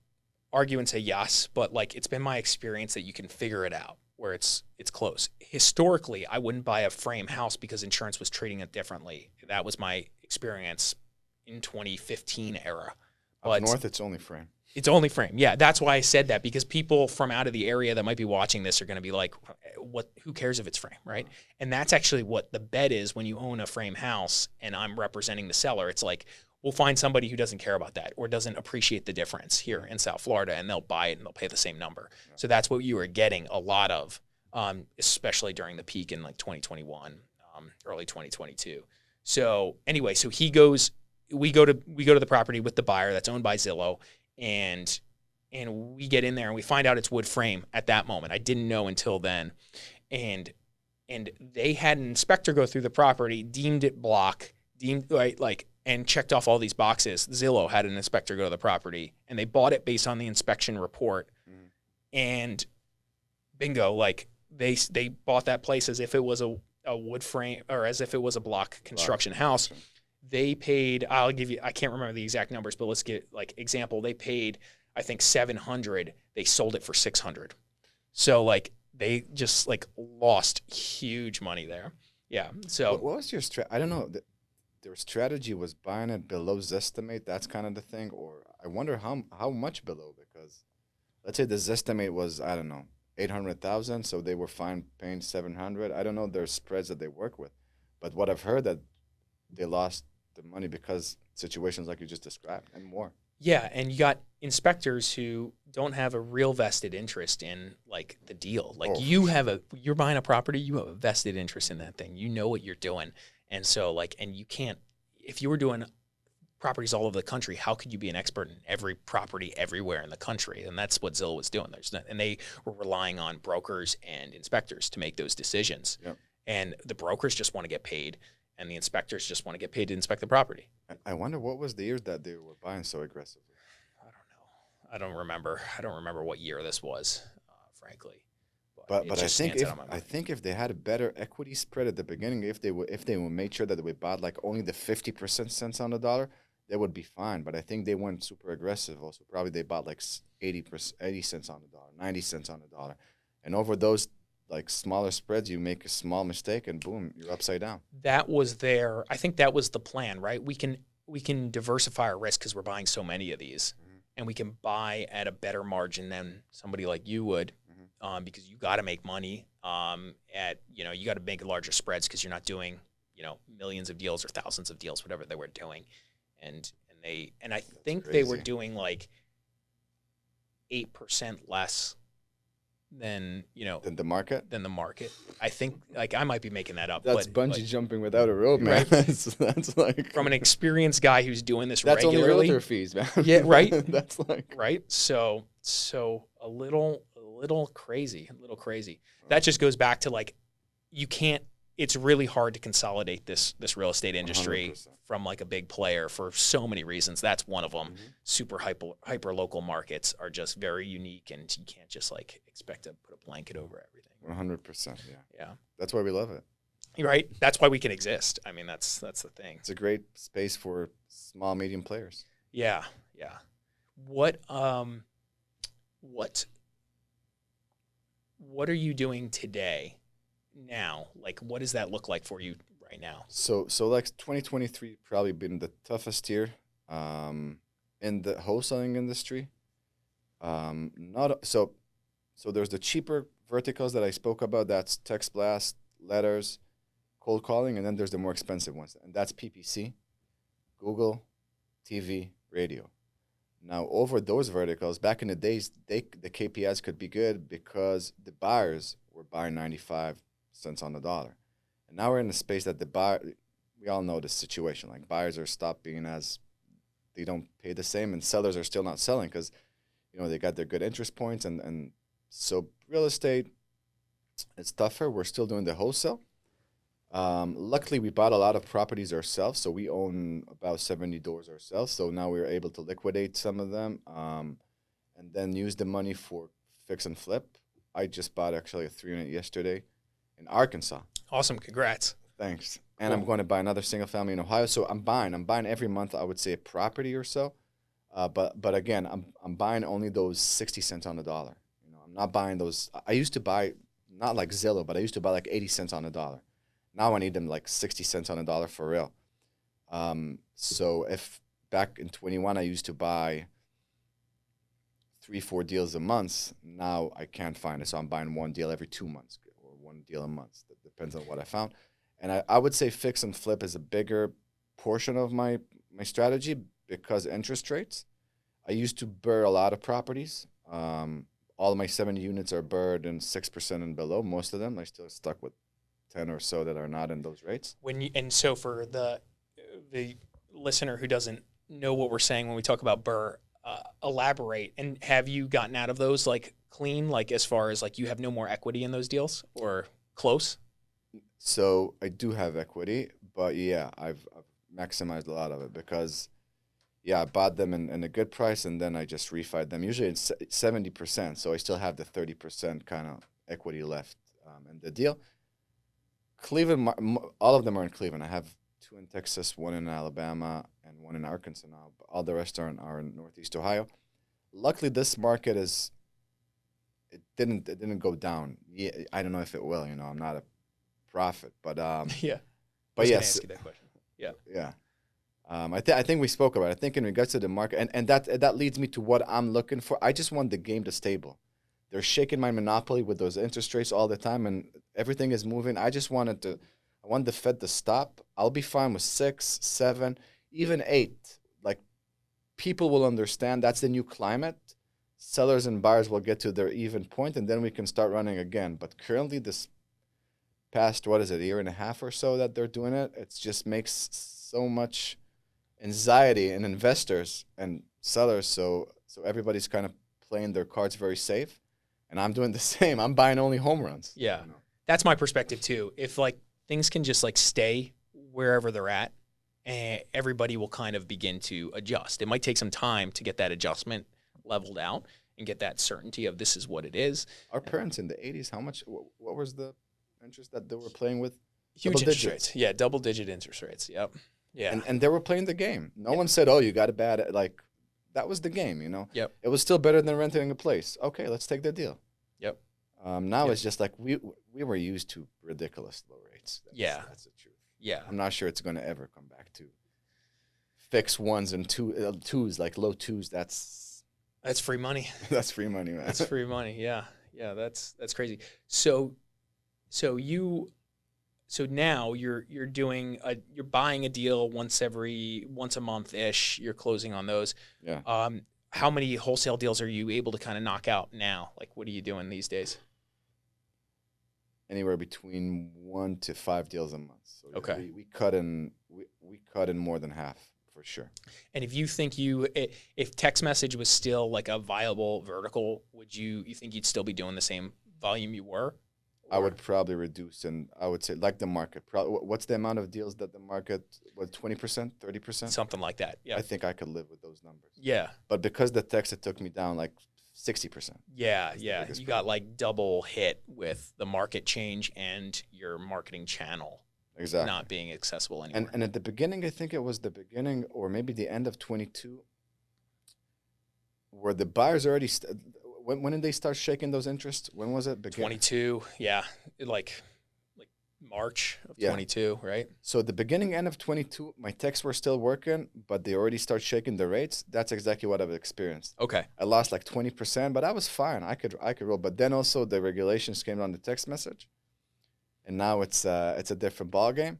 argue and say yes, but like it's been my experience that you can figure it out where it's close. Historically, I wouldn't buy a frame house because insurance was treating it differently. That was my experience in 2015 era. Up north, it's only frame. It's only frame. Yeah, that's why I said that, because people from out of the area that might be watching this are going to be like, who cares if it's frame, right? And that's actually what the bet is when you own a frame house and I'm representing the seller. It's like, we'll find somebody who doesn't care about that or doesn't appreciate the difference here in South Florida, and they'll buy it and they'll pay the same number. Yeah. So that's what you were getting a lot of, especially during the peak in like 2021, early 2022. So anyway, so we go to the property with the buyer that's owned by Zillow, and we get in there and we find out it's wood frame at that moment. I didn't know until then. And they had an inspector go through the property, deemed it block, and checked off all these boxes. Zillow had an inspector go to the property, and they bought it based on the inspection report. And bingo, like they bought that place as if it was a wood frame, or as if it was a block construction house. They paid, I can't remember the exact numbers, but let's get like example. They paid, I think, $700. They sold it for $600. So like they just like lost huge money there. Yeah. So what was your I don't know. Their strategy was buying it below Zestimate. That's kind of the thing. Or I wonder how much below, because let's say the Zestimate was, I don't know, 800,000. So they were fine paying 700. I don't know their spreads that they work with, but what I've heard that they lost the money because situations like you just described and more. Yeah, and you got inspectors who don't have a real vested interest in like the deal. Like you're buying a property, you have a vested interest in that thing. You know what you're doing. And so like, and you can't, if you were doing properties all over the country, how could you be an expert in every property everywhere in the country? And that's what Zillow was doing. And they were relying on brokers and inspectors to make those decisions. Yep. And the brokers just want to get paid, and the inspectors just want to get paid to inspect the property. I wonder what was the year that they were buying so aggressively. I don't know. I don't remember what year this was, frankly. But I think if they had a better equity spread at the beginning, if they would made sure that they bought like only the 50% cents on the dollar, they would be fine. But I think they weren't super aggressive. Also, probably they bought like 80 cents on the dollar, 90 cents on the dollar, and over those like smaller spreads, you make a small mistake and boom, you're upside down. I think that was the plan, right? We can diversify our risk because we're buying so many of these, and we can buy at a better margin than somebody like you would, because you got to make money you got to make larger spreads because you're not doing, millions of deals or thousands of deals, whatever they were doing. And I think they were doing like 8% less than Than the market. than the market. I think like I might be making that up. That's but bungee jumping without a rope, man. Right. That's like from an experienced guy who's doing this that's regularly. only realtor fees, man. Yeah, right. That's like Right. So a little crazy, That just goes back to like, you can't, it's really hard to consolidate this real estate industry 100%. from like a big player for so many reasons. That's one of them. Mm-hmm. Super hyper local markets are just very unique, and you can't just like expect to put a blanket over everything. 100%. Yeah. Yeah. That's why we love it. Right. That's why we can exist. I mean, that's the thing. It's a great space for small, medium players. Yeah. Yeah. What are you doing today now? Like, what does that look like for you right now? So like 2023 probably been the toughest year in the wholesaling industry. Not so there's the cheaper verticals that I spoke about. That's text blast, letters, cold calling, and then there's the more expensive ones, and that's PPC, Google, TV, radio. Now, over those verticals, back in the days, the KPIs could be good because the buyers were buying 95 cents on the dollar. And now we're in a space that we all know the situation. Like, buyers are stopped being they don't pay the same, and sellers are still not selling because, they got their good interest points. And so real estate, it's tougher. We're still doing the wholesale. Luckily, we bought a lot of properties ourselves, so we own about 70 doors ourselves. So now we're able to liquidate some of them and then use the money for fix and flip. I just bought actually a 3-unit yesterday in Arkansas. Awesome. Congrats. Thanks. And Cool. I'm going to buy another single family in Ohio. So I'm buying every month, I would say, a property or so. But again, I'm buying only those 60 cents on the dollar. I'm not buying those. I used to buy, not like Zillow, but I used to buy like 80 cents on the dollar. Now I need them like 60 cents on the dollar for real. So if back in 21 I used to buy 3-4 deals a month, now I can't find it. So I'm buying one deal every 2 months or one deal a month. That depends on what I found. And I would say fix and flip is a bigger portion of my strategy because interest rates. I used to burr a lot of properties. All of my 70 units are burred in 6% and below. Most of them, I still stuck with 10 or so that are not in those rates. So for the listener who doesn't know what we're saying when we talk about burr, elaborate. And have you gotten out of those like clean, like as far as like you have no more equity in those deals or close? So I do have equity, but yeah, I've maximized a lot of it because I bought them in a good price and then I just refied them. Usually it's 70%, so I still have the 30% kind of equity left in the deal. Cleveland, all of them are in Cleveland. I have 2 in Texas, 1 in Alabama, and 1 in Arkansas now. But all the rest are in Northeast Ohio. Luckily, this market it didn't go down. Yeah, I don't know if it will. I'm not a prophet, but Yeah. But I was gonna yes, ask you that question. Yeah. yeah. I think we spoke about it. I think in regards to the market, and that leads me to what I'm looking for. I just want the game to stable. They're shaking my monopoly with those interest rates all the time, and everything is moving. I want the Fed to stop. I'll be fine with 6, 7, even 8. Like, people will understand that's the new climate. Sellers and buyers will get to their even point, and then we can start running again. But currently, this past, a year and a half or so that they're doing it, it just makes so much anxiety in investors and sellers. So everybody's kind of playing their cards very safe. And I'm doing the same. I'm buying only home runs. Yeah. That's my perspective too. If like things can just like stay wherever they're at, everybody will kind of begin to adjust. It might take some time to get that adjustment leveled out and get that certainty of this is what it is. Our parents in the 80s, how much, what was the interest that they were playing with? Huge interest rates. Yeah, double-digit interest rates. Yep. Yeah. And they were playing the game. No one said, oh, you got a bad, like, that was the game, Yep. It was still better than renting a place. Okay, let's take the deal. Yep. Now it's just like we were used to ridiculous low rates. That's the truth. Yeah. I'm not sure it's going to ever come back to fixed 1s and 2s, like low 2s. That's free money. That's free money, man. That's free money. Yeah. Yeah. That's crazy. So now you're buying a deal once a month ish. You're closing on those. Yeah. how many wholesale deals are you able to kind of knock out now? Like, what are you doing these days? Anywhere between 1 to 5 deals a month. So Okay. we cut in we cut in more than half for sure. And if you think if text message was still like a viable vertical, would you think you'd still be doing the same volume you were? I would probably reduce, and I would say like the market. What's the amount of deals that the market, 20%, 30%? Something like that. Yeah. I think I could live with those numbers. Yeah. But because the text, it took me down like 60%. Yeah. That's Yeah. You got like double hit with the market change and your marketing channel Exactly. not being accessible anymore. And at the beginning, I think it was the beginning or maybe the end of 22, where the buyers already, when did they start shaking those interests? When was it? 22. Yeah. Like March of 22, right? So the beginning, end of 22, my texts were still working, but they already start shaking the rates. That's exactly what I've experienced. Okay. I lost like 20%, but I was fine. I could roll. But then also the regulations came on the text message, and now it's a different ballgame.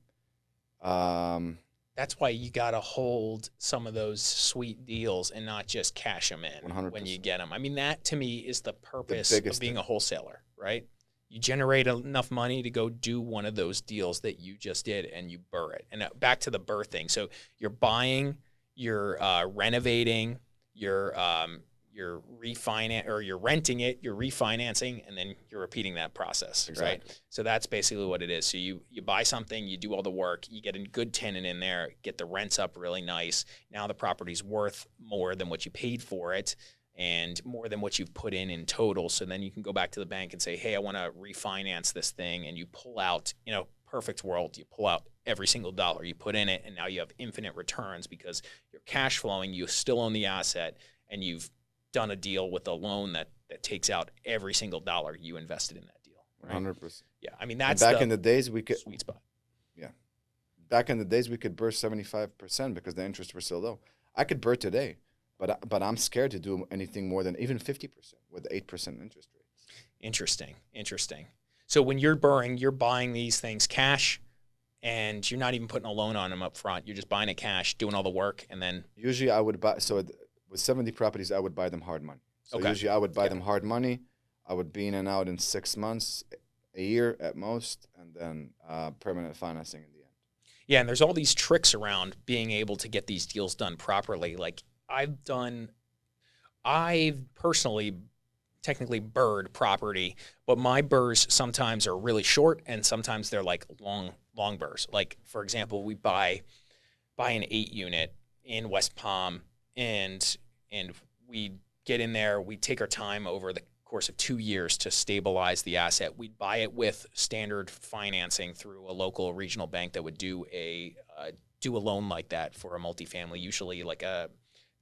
That's why you got to hold some of those sweet deals and not just cash them in 100%. when you get them. I mean, that to me is the purpose The of biggest being thing. a wholesaler, right? You generate enough money to go do one of those deals that you just did and you burr it. And back to the burr thing. So you're buying, you're renovating, you're refinance, or you're renting it, you're refinancing, and then you're repeating that process, Exactly. right? So that's basically what it is. So you buy something, you do all the work, you get a good tenant in there, get the rents up really nice. Now the property's worth more than what you paid for it and more than what you've put in total. So then you can go back to the bank and say, hey, I want to refinance this thing. And you pull out, perfect world, you pull out every single dollar you put in it, and now you have infinite returns because you're cash flowing, you still own the asset, and you've done a deal with a loan that takes out every single dollar you invested in that deal. Right? 100%. Yeah, I mean, that's back in the days we could sweet spot. Yeah, back in the days we could burst 75% because the interests were so low. I could burst today, but I'm scared to do anything more than even 50% with 8% interest rates. Interesting. So when you're burring, you're buying these things cash, and you're not even putting a loan on them up front. You're just buying it cash, doing all the work, and then usually I would buy. So with 70 properties, I would buy them hard money. So usually I would buy them hard money. I would be in and out in 6 months, a year at most, and then permanent financing in the end. Yeah, and there's all these tricks around being able to get these deals done properly. Like I've personally technically burred property, but my burrs sometimes are really short and sometimes they're like long burrs. Like for example, we buy an 8 unit in West Palm, and we get in there, we take our time over the course of 2 years to stabilize the asset. We'd buy it with standard financing through a local regional bank that would do a loan like that for a multifamily, usually like a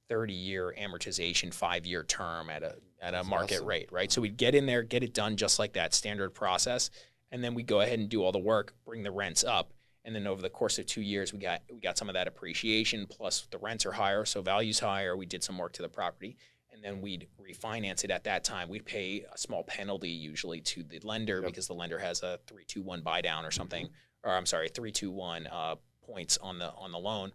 30-year amortization, 5-year term at a market awesome. rate, right? So we'd get in there, get it done just like that, standard process, and then we go ahead and do all the work, bring the rents up, and then over the course of 2 years, we got some of that appreciation, plus the rents are higher, so value's higher. We did some work to the property, and then we'd refinance it at that time. We'd pay a small penalty usually to the lender because the lender has a 3-2-1 buy down or something, or I'm sorry, 3-2-1 points on the loan.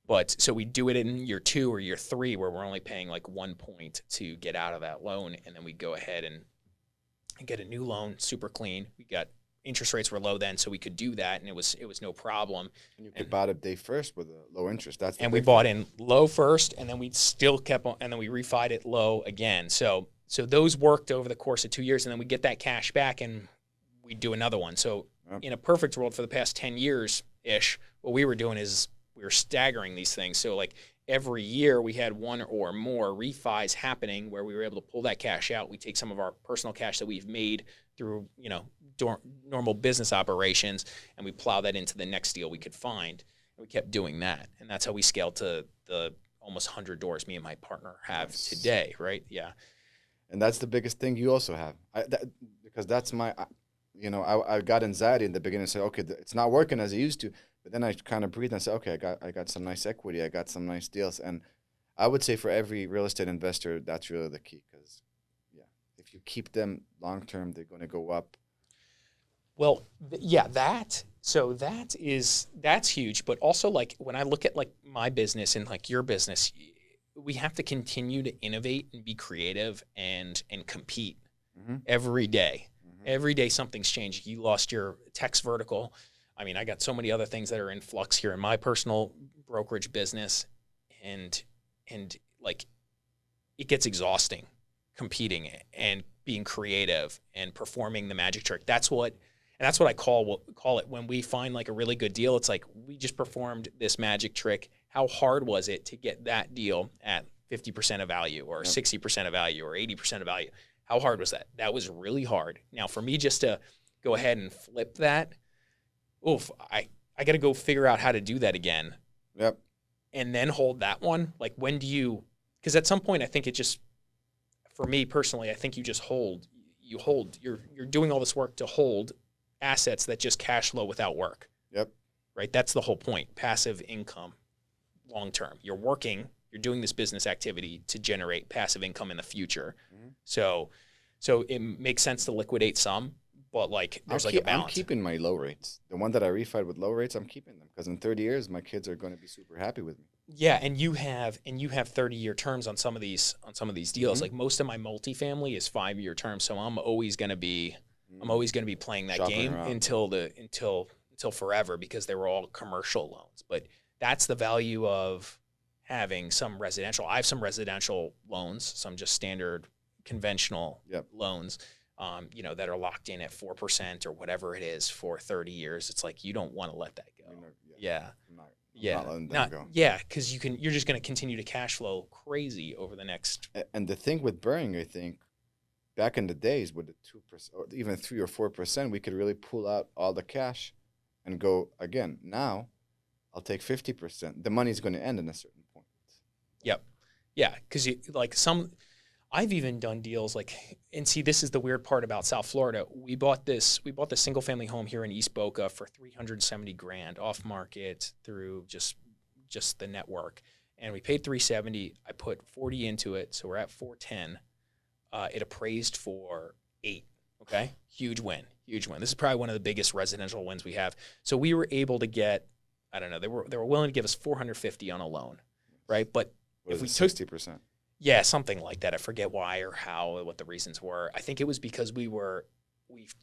But so we do it in year 2 or year 3 where we're only paying like 1 point to get out of that loan, and then we go ahead and get a new loan, super clean. We got interest rates were low then, so we could do that, and it was no problem. And you could buy it day first with a low interest. That's the and we bought in low first, and then we still kept on, and then we refied it low again. So those worked over the course of 2 years, and then we get that cash back, and we do another one. So in a perfect world for the past 10 years ish, what we were doing is we were staggering these things. So like every year we had one or more refis happening where we were able to pull that cash out. We take some of our personal cash that we've made through, normal business operations, and we plow that into the next deal we could find. And we kept doing that. And that's how we scaled to the almost 100 doors me and my partner have today, right? Yeah. And that's the biggest thing you also have. Because that's my, I got anxiety in the beginning and said, okay, it's not working as it used to. But then I kind of breathed and said, okay, I got some nice equity. I got some nice deals. And I would say for every real estate investor, that's really the key. Because, if you keep them long-term, they're going to go up. Well, that's huge. But also, like, when I look at, like, my business and, like, your business, we have to continue to innovate and be creative and compete Mm-hmm. every day. Mm-hmm. Every day something's changing. You lost your text vertical. I mean, I got so many other things that are in flux here in my personal brokerage business, and like it gets exhausting competing and being creative and performing the magic trick. That's what I call it when we find like a really good deal. It's like we just performed this magic trick. How hard was it to get that deal at 50% of value or 60% of value or 80% of value? How hard was that? That was really hard. Now for me just to go ahead and flip that, I got to go figure out how to do that again. Yep. And then hold that one. Like when do you, because at some point I think it just, for me personally, I think you just hold, you're doing all this work to hold assets that just cash flow without work. Yep. Right? That's the whole point. Passive income, long term. You're working, you're doing this business activity to generate passive income in the future. Mm-hmm. So it makes sense to liquidate some, but like there's like a balance. I'm keeping my low rates. The one that I refied with low rates, I'm keeping them because in 30 years my kids are going to be super happy with me. Yeah, and you have 30-year terms on some of these deals. Mm-hmm. Like most of my multifamily is 5-year terms, so I'm always going to be playing that shopping game around. until forever because they were all commercial loans. But that's the value of having some residential. I have some residential loans, some just standard conventional loans, that are locked in at 4% or whatever it is for 30 years. It's like you don't want to let that go. Not letting them go. Yeah, because you're just going to continue to cash flow crazy over the next. And the thing with Bering, I think, back in the days with the 2% or even 3 or 4%, we could really pull out all the cash and go again. Now, I'll take 50%. The money's going to end in a certain point. Yep. Yeah, because I've even done deals and see, this is the weird part about South Florida. We bought the single family home here in East Boca for $370,000 off market through just the network, and we paid $370,000. I put $40,000 into it, so we're at $410,000. It appraised for $8,000. Okay, huge win. This is probably one of the biggest residential wins we have. So we were able to get, I don't know, they were willing to give us $450,000 on a loan, right? But if we took 60%. Yeah, something like that. I forget why or how, what the reasons were. I think it was because we've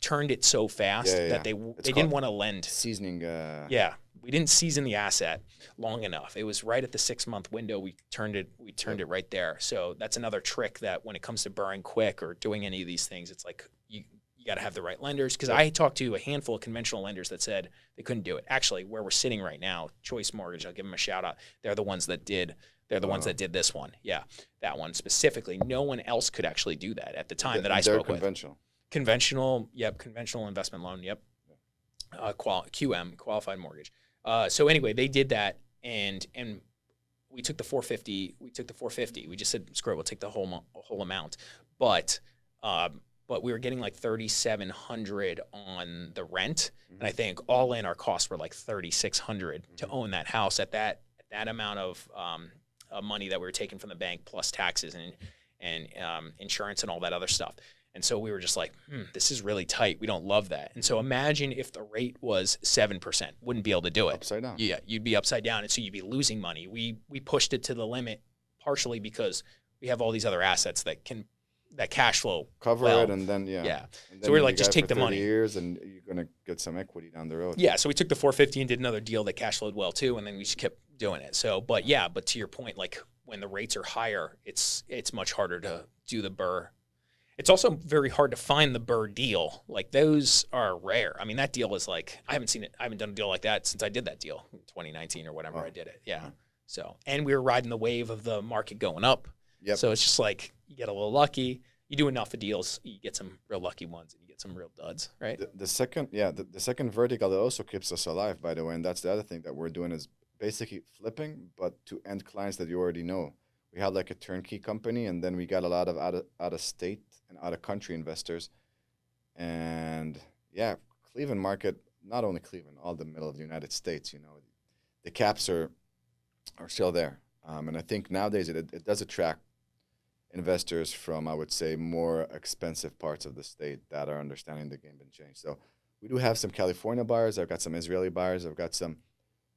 turned it so fast that they didn't want to lend. Seasoning. Yeah, we didn't season the asset long enough. It was right at the 6-month window. We turned it right there. So that's another trick that when it comes to burring quick or doing any of these things, it's like you got to have the right lenders. Because I talked to a handful of conventional lenders that said they couldn't do it. Actually, where we're sitting right now, Choice Mortgage, I'll give them a shout out. They're the ones that did. They're the ones that did this one. Yeah, that one specifically. No one else could actually do that at the time that I spoke with. Conventional, yep, conventional investment loan, yep. QM, qualified mortgage. So anyway, they did that, and we took the $450,000. We just said, screw it, we'll take the whole amount. But we were getting like $3,700 on the rent, and I think all in our costs were like $3,600 to own that house at that amount of money that we were taking from the bank plus taxes and insurance and all that other stuff. And so we were just like, this is really tight. We don't love that. And so imagine if the rate was 7%, wouldn't be able to do it. Upside down. Yeah, you'd be upside down, and so you'd be losing money. We pushed it to the limit partially because we have all these other assets that cash flow cover it, and then And then so we're like, just take the money. Years, and you're gonna get some equity down the road. Yeah, so we took the $450,000 and did another deal that cash flowed well too, and then we just kept doing it. So, but to your point, like when the rates are higher, it's much harder to do the burr. It's also very hard to find the burr deal. Like those are rare. I mean, that deal is like, I haven't seen it. I haven't done a deal like that since I did that deal in 2019 or whatever I did it. Yeah. So, and we were riding the wave of the market going up. Yep. So it's just like you get a little lucky. You do enough of deals, you get some real lucky ones, and you get some real duds, right? The second vertical that also keeps us alive, by the way, and that's the other thing that we're doing is basically flipping, but to end clients that you already know. We had like a turnkey company, and then we got a lot of out of state and out of country investors, and Cleveland market, not only Cleveland, all the middle of the United States. The caps are still there, and I think nowadays it does attract investors from, I would say, more expensive parts of the state that are understanding the game and change. So we do have some California buyers. I've got some Israeli buyers. I've got some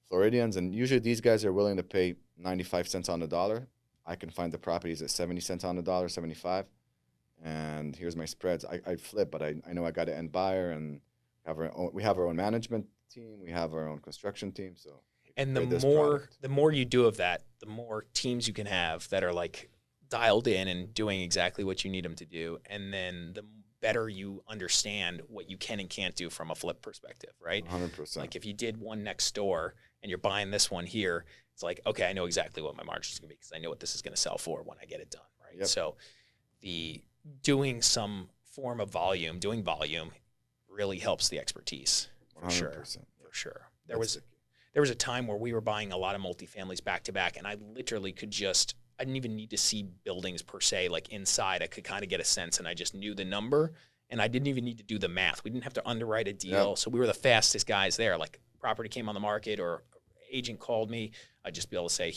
Floridians, and usually these guys are willing to pay 95 cents on the dollar. I can find the properties at 70 cents on the dollar, 75, and here's my spreads. I flip, but I know I got to end buyer, and we have our own management team, we have our own construction team, so. And the more you do of that, the more teams you can have that are like dialed in and doing exactly what you need them to do. And then the better you understand what you can and can't do from a flip perspective, right? 100%. Like if you did one next door and you're buying this one here, it's like, okay, I know exactly what my margin is going to be because I know what this is going to sell for when I get it done, right? Yep. So the doing some form of volume, doing volume really helps the expertise for 100%. sure. For sure. There was a time where we were buying a lot of multifamilies back to back, and I literally I didn't even need to see buildings per se, like inside. I could kind of get a sense, and I just knew the number, and I didn't even need to do the math. We didn't have to underwrite a deal, so we were the fastest guys there. Like property came on the market or agent called me, I'd just be able to say,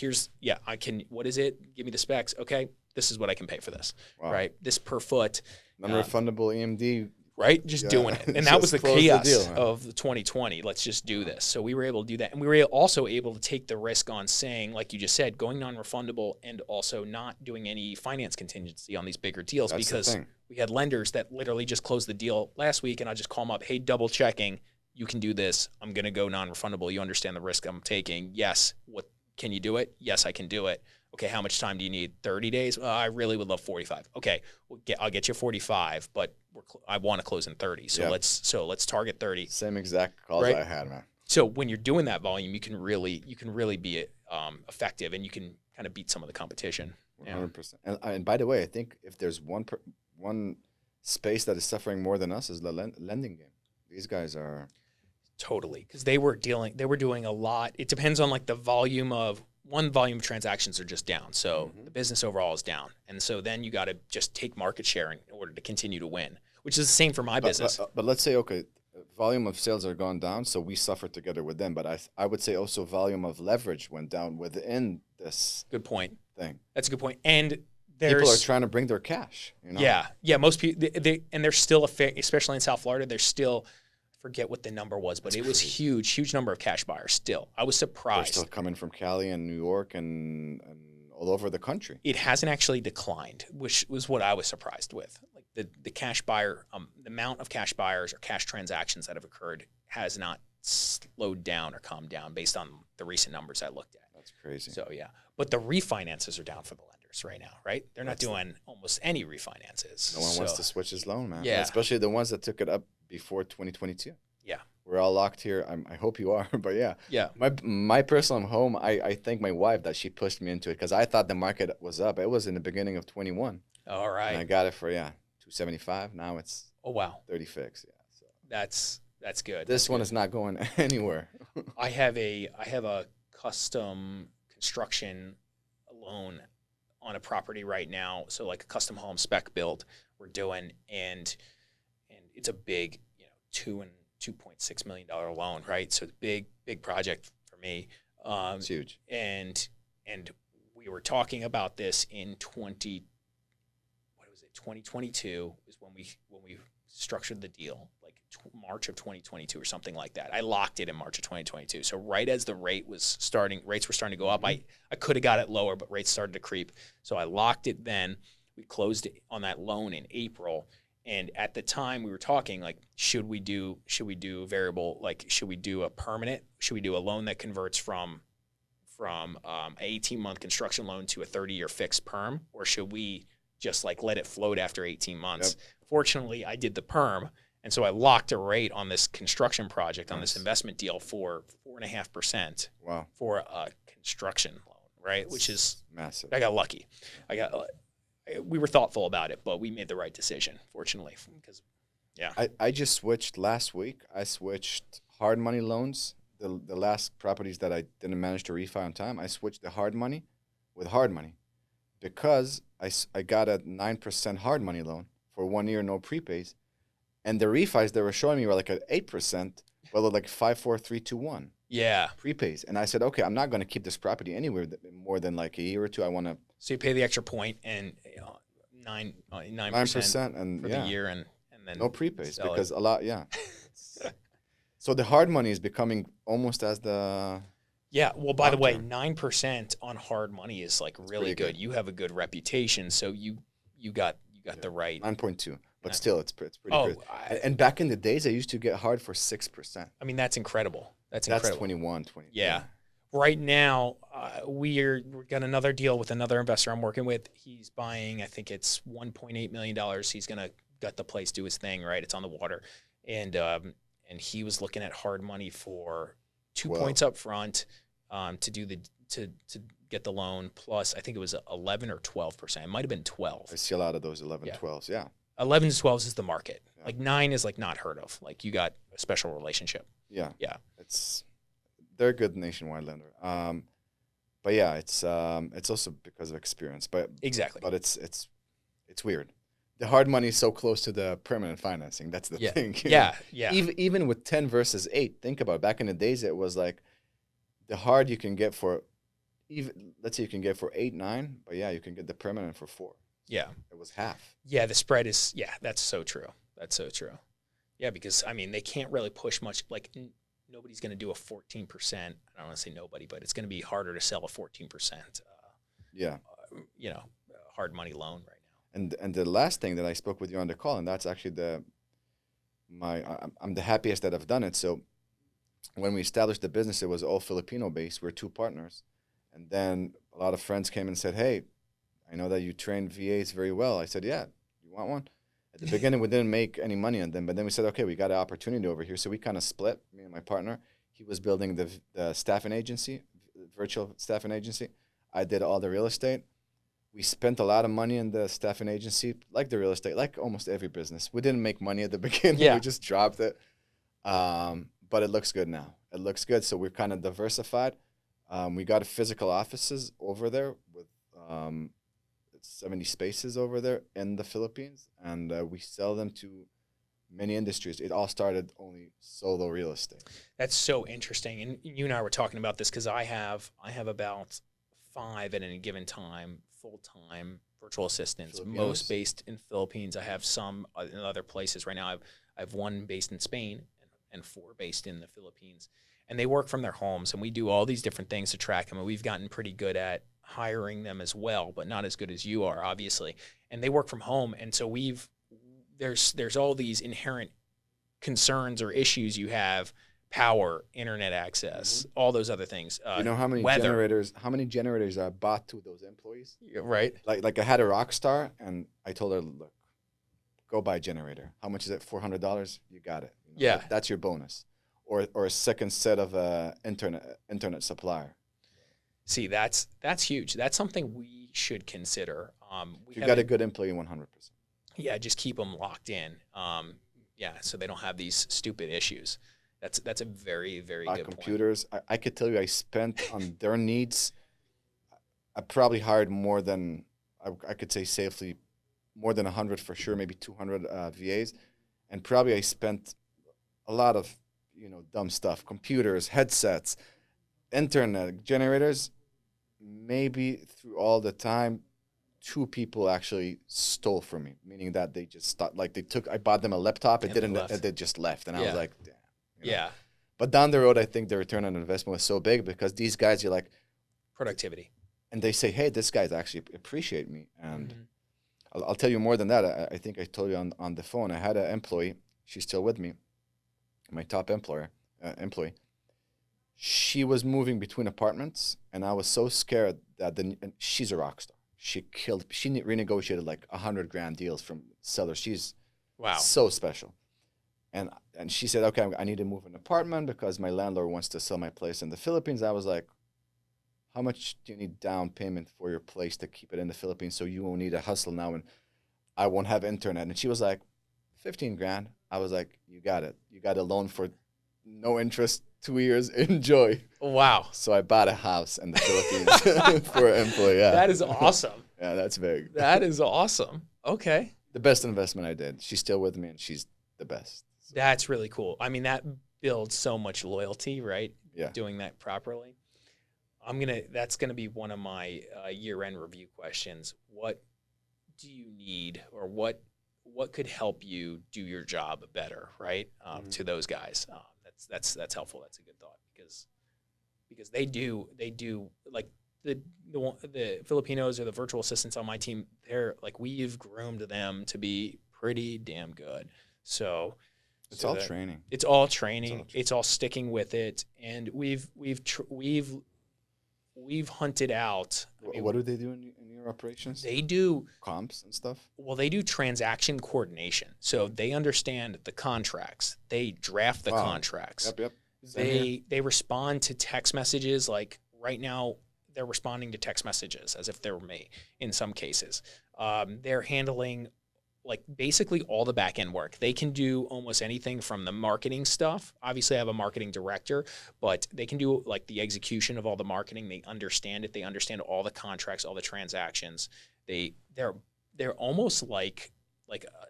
what is it? Give me the specs. Okay, this is what I can pay for this, right? This per foot. Non-refundable EMD. Right? Just doing it. And that was the chaos of the 2020. Let's just do this. So we were able to do that. And we were also able to take the risk on saying, like you just said, going non-refundable and also not doing any finance contingency on these bigger deals. That's because we had lenders that literally just closed the deal last week, and I just call them up, hey, double checking. You can do this. I'm going to go non-refundable. You understand the risk I'm taking. Yes. What can you do it? Yes, I can do it. Okay, how much time do you need? 30 days? I really would love 45. Okay, I'll get you 45, but I want to close in 30. So let's target 30. Same exact calls I had, man. So when you're doing that volume, you can really be effective, and you can kind of beat some of the competition. 100%. And by the way, I think if there's one space that is suffering more than us is the lending game. These guys are totally, because they were doing a lot. It depends on like the volume of transactions are just down. So the business overall is down. And so then you got to just take market share in order to continue to win, which is the same for my business. But let's say, okay, volume of sales are gone down, so we suffered together with them. But I would say also volume of leverage went down within this good point thing. That's a good point. And people are trying to bring their cash. You know? Yeah. Most people, they're still, especially in South Florida, they're still, forget what the number was, but it was huge number of cash buyers still. I was surprised. They're still coming from Cali and New York and all over the country. It hasn't actually declined, which was what I was surprised with. Like the cash buyer, the amount of cash buyers or cash transactions that have occurred has not slowed down or calmed down based on the recent numbers I looked at. That's crazy. So yeah, but the refinances are down for the lenders right now, right? They're not doing almost any refinances. No one wants to switch his loan, man. Yeah. Especially the ones that took it up before 2022. Yeah. We're all locked here. I hope you are, but yeah. Yeah. My personal home, I thank my wife that she pushed me into it because I thought the market was up. It was in the beginning of 21. All right. And I got it for, 275. Now it's 30 fixed. Yeah. So that's good. This one is not going anywhere. I have a custom construction loan on a property right now. So like a custom home spec build we're doing, and it's a big, $2.6 million loan, right? So it's a big project for me. It's huge. And we were talking about this in 2022 is when we structured the deal, like March of 2022 or something like that. I locked it in March of 2022. So right as the rates were starting to go up. I could have got it lower, but rates started to creep. So I locked it then. We closed it on that loan in April. And at the time we were talking, like, should we do variable? Like, should we do a permanent? Should we do a loan that converts from an 18-month construction loan to a 30-year fixed perm? Or should we just like let it float after 18 months? Yep. Fortunately, I did the perm. And so I locked a rate on this construction project, on this investment deal for 4.5%. Wow. For a construction loan, right? Which is massive. I got lucky. We were thoughtful about it, but we made the right decision, fortunately. Because, I just switched last week. I switched hard money loans. The last properties that I didn't manage to refi on time, I switched the hard money with hard money because I got a 9% hard money loan for 1 year, no prepays. And the refis they were showing me were like at 8%, well, like 5, 4, 3, 2, 1. Yeah. Prepays. And I said, okay, I'm not going to keep this property anywhere more than like a year or two. I want to. So you pay the extra point and 9% and for the year and then no prepays because a lot, So the hard money is becoming almost as the Yeah. Well, by the way, Long-term. 9% on hard money is like really pretty good. good. You have a good reputation, so you got the right. 9.2, but Nine- still, it's pretty Oh, good. And back in the days, I used to get hard for 6%. I mean, that's incredible. That's That's incredible. 21, 20. Yeah. Right now, we're got another deal with another investor I'm working with. He's buying, I think it's $1.8 million. He's gonna gut the place, do his thing, right? It's on the water, and he was looking at hard money for 2 12. points up front, to do to get the loan. Plus, I think it was 11 or 12%. It might have been 12. I see a lot of those 11, Yeah. 12s. Yeah. 11 to 12 is the market. Yeah. Like 9 is like not heard of. Like you got a special relationship. Yeah. Yeah. They're a good nationwide lender. But yeah, it's also because of experience. But Exactly. But it's weird. The hard money is so close to the permanent financing. That's the Yeah. thing. Yeah. Yeah. Even with 10 versus 8, think about it. Back in the days, it was like the hard you can get for let's say you can get for 8, 9, but yeah, you can get the permanent for 4. Yeah. It was half. Yeah, the spread is, yeah, that's so true. That's so true. Yeah, because, I mean, they can't really push much. Like, nobody's going to do a 14%. I don't want to say nobody, but it's going to be harder to sell a 14%, Yeah. hard money loan right now. And the last thing that I spoke with you on the call, and that's actually I'm the happiest that I've done it. So when we established the business, it was all Filipino based. We're 2 partners. And then a lot of friends came and said, hey, I know that you train VAs very well. I said, yeah, you want one? At the beginning, we didn't make any money on them, but then we said, okay, we got an opportunity over here. So we kind of split, me and my partner. He was building the staffing agency, virtual staffing agency. I did all the real estate. We spent a lot of money in the staffing agency, like the real estate, like almost every business. We didn't make money at the beginning. Yeah. We just dropped it. But it looks good now. It looks good. So we're kind of diversified. We got physical offices over there with 70 spaces over there in the Philippines, and we sell them to many industries. It all started only solo real estate. That's so interesting. And you and I were talking about this because I have about 5 at any given time, full-time virtual assistants, Filipinos? most based in Philippines. I have some in other places right now. I have 1 based in Spain and 4 based in the Philippines. And they work from their homes, and we do all these different things to track them. And we've gotten pretty good at hiring them as well, but not as good as you are, obviously. And they work from home, and so there's all these inherent concerns or issues you have: power, internet access, all those other things. You know how many weather. generators are bought to those employees? Right? Like I had a rock star, and I told her, look, go buy a generator. How much is it? $400. You got it. Yeah. That's your bonus. Or a second set of internet supplier. See, that's huge. That's something we should consider. You got a good employee, 100%. Yeah, just keep them locked in. Yeah, so they don't have these stupid issues. That's a very, very good Computers. I could tell you, I spent on their needs. I probably hired more than I could say safely, more than 100 for sure, maybe 200 VAs, and probably I spent a lot of dumb stuff: computers, headsets, internet, generators. Maybe through all the time, 2 people actually stole from me, meaning that they just thought, like, I bought them a laptop, they just left, and I was like, damn. Yeah. But down the road, I think the return on investment was so big because these guys, you're like, Productivity. and they say, hey, this guy's actually appreciate me, and I'll tell you more than that. I think I told you on the phone. I had an employee. She's still with me. My top employee. She was moving between apartments, and I was so scared that and she's a rock star. She renegotiated like $100,000 deals from sellers. She's so special. And she said, okay, I need to move an apartment because my landlord wants to sell my place in the Philippines. I was like, how much do you need down payment for your place to keep it in the Philippines so you won't need a hustle now and I won't have internet? And she was like, 15 grand. I was like, you got it. You got a loan for no interest, 2 years. Enjoy. Wow. So I bought a house in the Philippines for an employee. Yeah. That is awesome. Yeah, that's big. That is awesome. Okay. The best investment I did. She's still with me, and she's the best. So. That's really cool. I mean, that builds so much loyalty, right? Yeah. Doing that properly. That's gonna be one of my year-end review questions. What do you need, or what could help you do your job better, right? To those guys. That's helpful. That's a good thought, because because they do like the Filipinos or the virtual assistants on my team. They're like, we've groomed them to be pretty damn good. So it's all training. It's all training. It's all sticking with it, and we've hunted out. What do they do in your operations? They do comps and stuff. Well, they do transaction coordination. So they understand the contracts. They draft the contracts. Yep. They respond to text messages. Like right now, they're responding to text messages as if they were me in some cases. They're handling like basically all the back end work. They can do almost anything from the marketing stuff. Obviously I have a marketing director, but they can do like the execution of all the marketing. They understand it. They understand all the contracts, all the transactions. They're almost like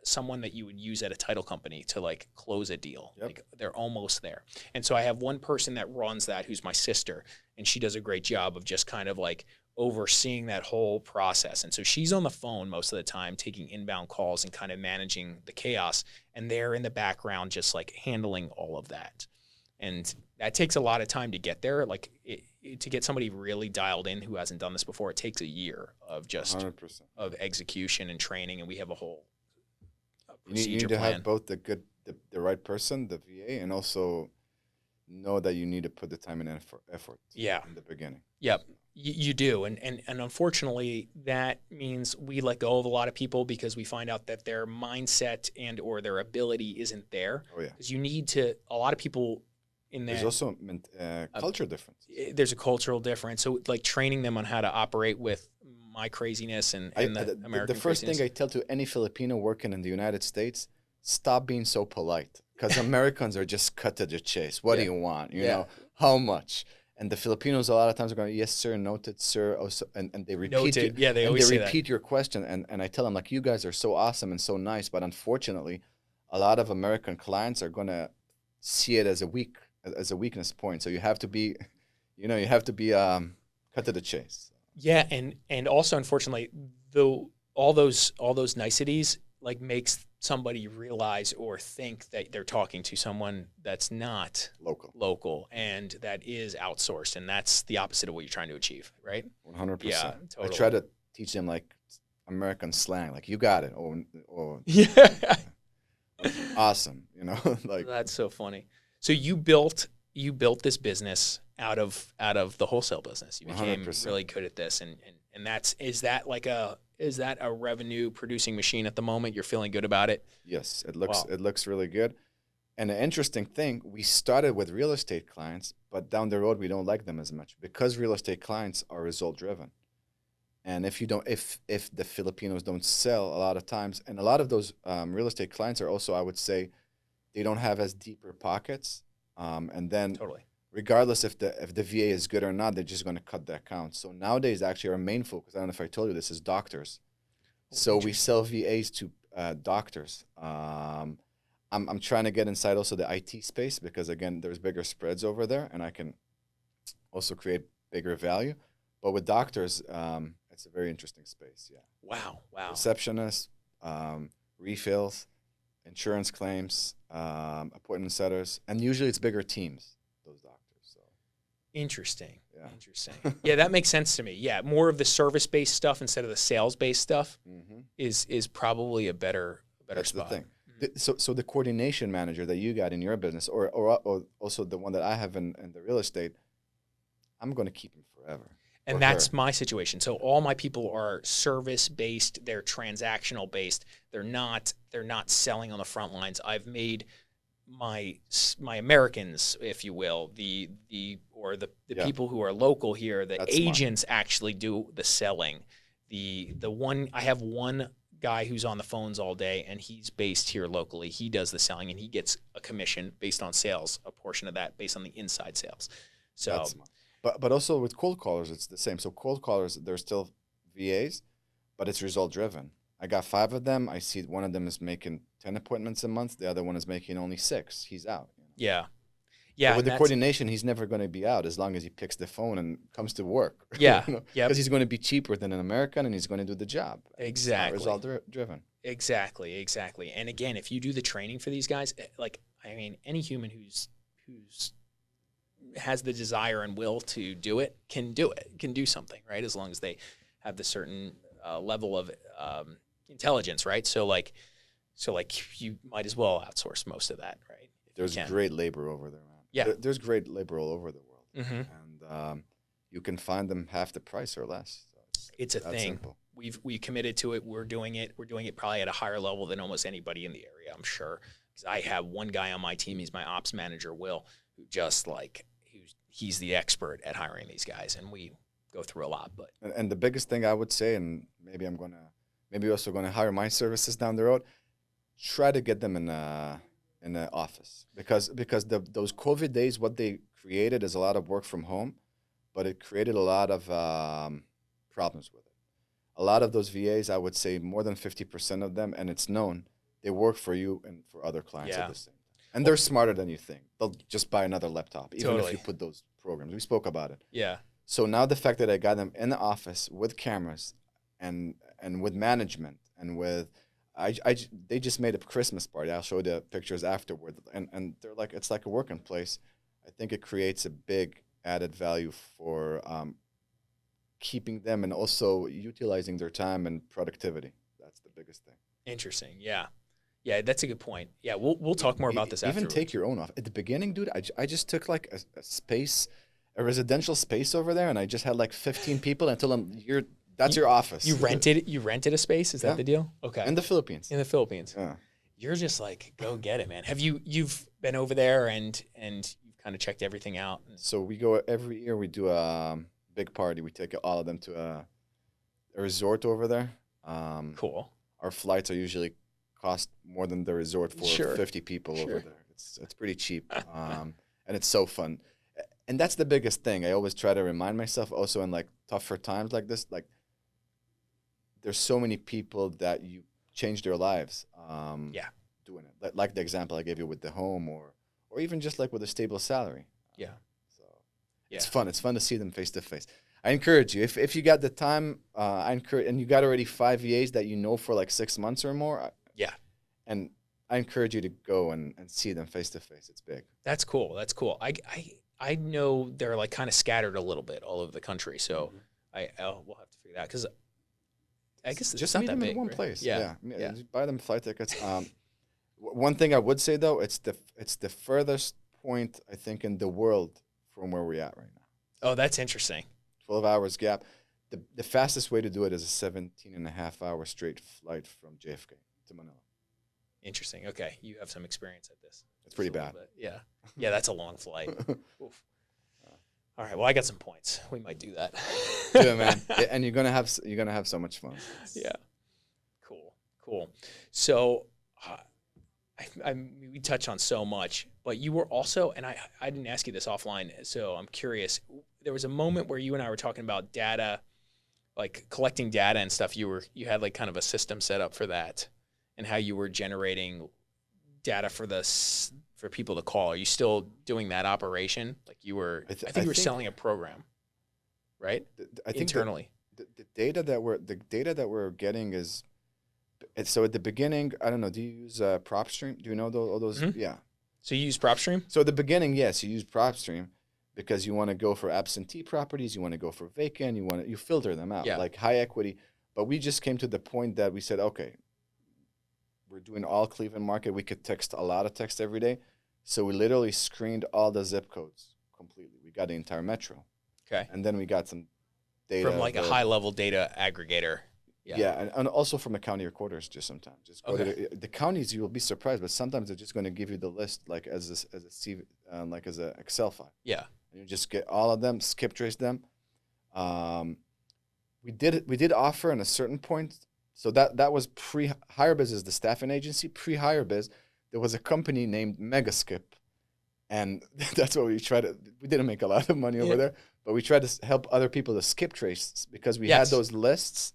someone that you would use at a title company to like close a deal. Yep. Like they're almost there. And so I have one person that runs that, who's my sister, and she does a great job of just kind of like overseeing that whole process. And so she's on the phone most of the time taking inbound calls and kind of managing the chaos, and they're in the background just like handling all of that. And that takes a lot of time to get there. Like to get somebody really dialed in who hasn't done this before, it takes a year of just 100%. of execution and training, and we have a whole procedure you need to plan. Have both the right person, the VA, and also know that you need to put the time and effort in the beginning. Yep. You do. And unfortunately, that means we let go of a lot of people because we find out that their mindset and or their ability isn't there. Oh, yeah. Because you need to – a lot of people in that – There's also culture difference. There's a cultural difference. So, like, training them on how to operate with my craziness and the American The first craziness. thing I tell to any Filipino working in the United States, stop being so polite. Because Americans are just cut to the chase. What do you want? You know, how much? And the Filipinos a lot of times are going, yes, sir, noted, sir. Also, and they repeat noted. They always say repeat your question. And I tell them, like, you guys are so awesome and so nice. But unfortunately, a lot of American clients are going to see it as a weakness point. So you have to be, cut to the chase. Yeah. And also, unfortunately, though all those niceties like makes somebody realize or think that they're talking to someone that's not local and that is outsourced, and that's the opposite of what you're trying to achieve, right? 100%. Yeah, totally. I try to teach them like American slang, like you got it, or yeah, awesome, like that's so funny. So you built this business out of the wholesale business. You became 100%. Really good at this, and is that a revenue producing machine at the moment? You're feeling good about it? Yes, it looks really good. And an interesting thing, we started with real estate clients, but down the road we don't like them as much because real estate clients are result driven. And if the Filipinos don't sell a lot of times, and a lot of those real estate clients are also, I would say, they don't have as deeper pockets. And then totally. Regardless if the VA is good or not, they're just going to cut the account. So nowadays, actually, our main focus, I don't know if I told you this, is doctors. So we sell VAs to doctors. I'm trying to get inside also the IT space because, again, there's bigger spreads over there, and I can also create bigger value. But with doctors, it's a very interesting space, yeah. Wow. Receptionists, refills, insurance claims, appointment setters, and usually it's bigger teams, those doctors. So interesting. Yeah. Interesting. Yeah, that makes sense to me. Yeah, more of the service-based stuff instead of the sales-based stuff is probably a better That's spot. The thing. So the coordination manager that you got in your business, or also the one that I have in the real estate, I'm going to keep him forever. And that's my situation. So all my people are service-based. They're transactional-based. They're not selling on the front lines. I've made my Americans, if you will, the people who are local here, the That's agents actually do the selling. I have one guy who's on the phones all day, and he's based here locally. He does the selling, and he gets a commission based on sales, a portion of that based on the inside sales. So. But also with cold callers, it's the same. So cold callers, they're still VAs, but it's result driven. I got 5 of them. I see one of them is making 10 appointments a month. The other one is making only 6. He's out. Yeah. But with the coordination, he's never going to be out as long as he picks the phone and comes to work. Yeah. Because he's going to be cheaper than an American, and he's going to do the job. Exactly. Result driven. Exactly. And again, if you do the training for these guys, any human who's has the desire and will to do it can do it, can do something, right? As long as they have the certain level of intelligence, right? So like you might as well outsource most of that, right? There's great labor over there, man. Yeah. There's great labor all over the world. Mm-hmm. And you can find them half the price or less. So it's a thing. Simple. We committed to it. We're doing it. We're doing it probably at a higher level than almost anybody in the area, I'm sure. Because I have one guy on my team. He's my ops manager, Will, who just like he's the expert at hiring these guys, and we go through a lot. But and the biggest thing I would say, and maybe also gonna hire my services down the road. Try to get them in the office because those COVID days, what they created is a lot of work from home, but it created a lot of problems with it. A lot of those VAs, I would say more than 50% of them, and it's known, they work for you and for other clients at the same time. And they're smarter than you think. They'll just buy another laptop, even if you put those programs. We spoke about it. Yeah. So now the fact that I got them in the office with cameras and with management and with they just made a Christmas party. I'll show you the pictures afterward. And they're like, it's like a working place. I think it creates a big added value for keeping them and also utilizing their time and productivity. That's the biggest thing. Interesting. Yeah. Yeah, that's a good point. Yeah, we'll talk more about this afterwards. Even take your own off. At the beginning, dude, I just took like a residential space over there, and I just had like 15 people and told them, that's your office. You rented a space? Is that the deal? Okay. In the Philippines. In the Philippines. Yeah. You're just like, go get it, man. You've been over there and you've kind of checked everything out? So we go every year. We do a big party. We take all of them to a resort over there. Cool. Our flights are usually cost more than the resort for 50 people over there. It's pretty cheap, and it's so fun. And that's the biggest thing. I always try to remind myself also in like tougher times like this, like there's so many people that you change their lives doing it. Like the example I gave you with the home or even just like with a stable salary. Yeah. So it's fun. It's fun to see them face to face. I encourage you, if you got the time, and you got already 5 VAs that you know for like 6 months or more. And I encourage you to go and see them face to face. It's big. That's cool. That's cool. I know they're like kind of scattered a little bit all over the country, so we'll have to figure that because I guess just it's not meet that them big, in one right? place. Yeah. Just buy them flight tickets. One thing I would say though, it's the furthest point I think in the world from where we're at right now. Oh, that's interesting. 12 hours gap. The fastest way to do it is a 17.5-hour straight flight from JFK to Manila. Interesting. Okay, you have some experience at this. It's pretty bad. Yeah, that's a long flight. Oof. All right. Well, I got some points. We might do that. Yeah, man. And you're gonna have so much fun. Yeah. Cool. So, we touch on so much, but you were also, and I didn't ask you this offline, so I'm curious. There was a moment where you and I were talking about data, like collecting data and stuff. You had like kind of a system set up for that. And how you were generating data for people to call. Are you still doing that operation? Like you were, I think you were selling a program, right? I think internally. The data that we're getting is, so at the beginning, I don't know. Do you use PropStream? Do you know all those? Mm-hmm. Yeah. So you use PropStream? So at the beginning, yes, you use PropStream because you want to go for absentee properties, you want to go for vacant, you filter them out, like high equity. But we just came to the point that we said, okay, we're doing all Cleveland market. We could text a lot of text every day. So we literally screened all the zip codes completely. We got the entire metro. Okay. And then we got some data. From like a high-level data aggregator. Yeah, and also from the county recorders just sometimes. Just go to the counties, you will be surprised, but sometimes they're just going to give you the list like as an Excel file. Yeah. And you just get all of them, skip trace them. We did offer in a certain point. So that was pre-HireBiz is the staffing agency. Pre-HireBiz, there was a company named Megaskip, and that's what we tried to. We didn't make a lot of money over there, but we tried to help other people to skip trace because we had those lists,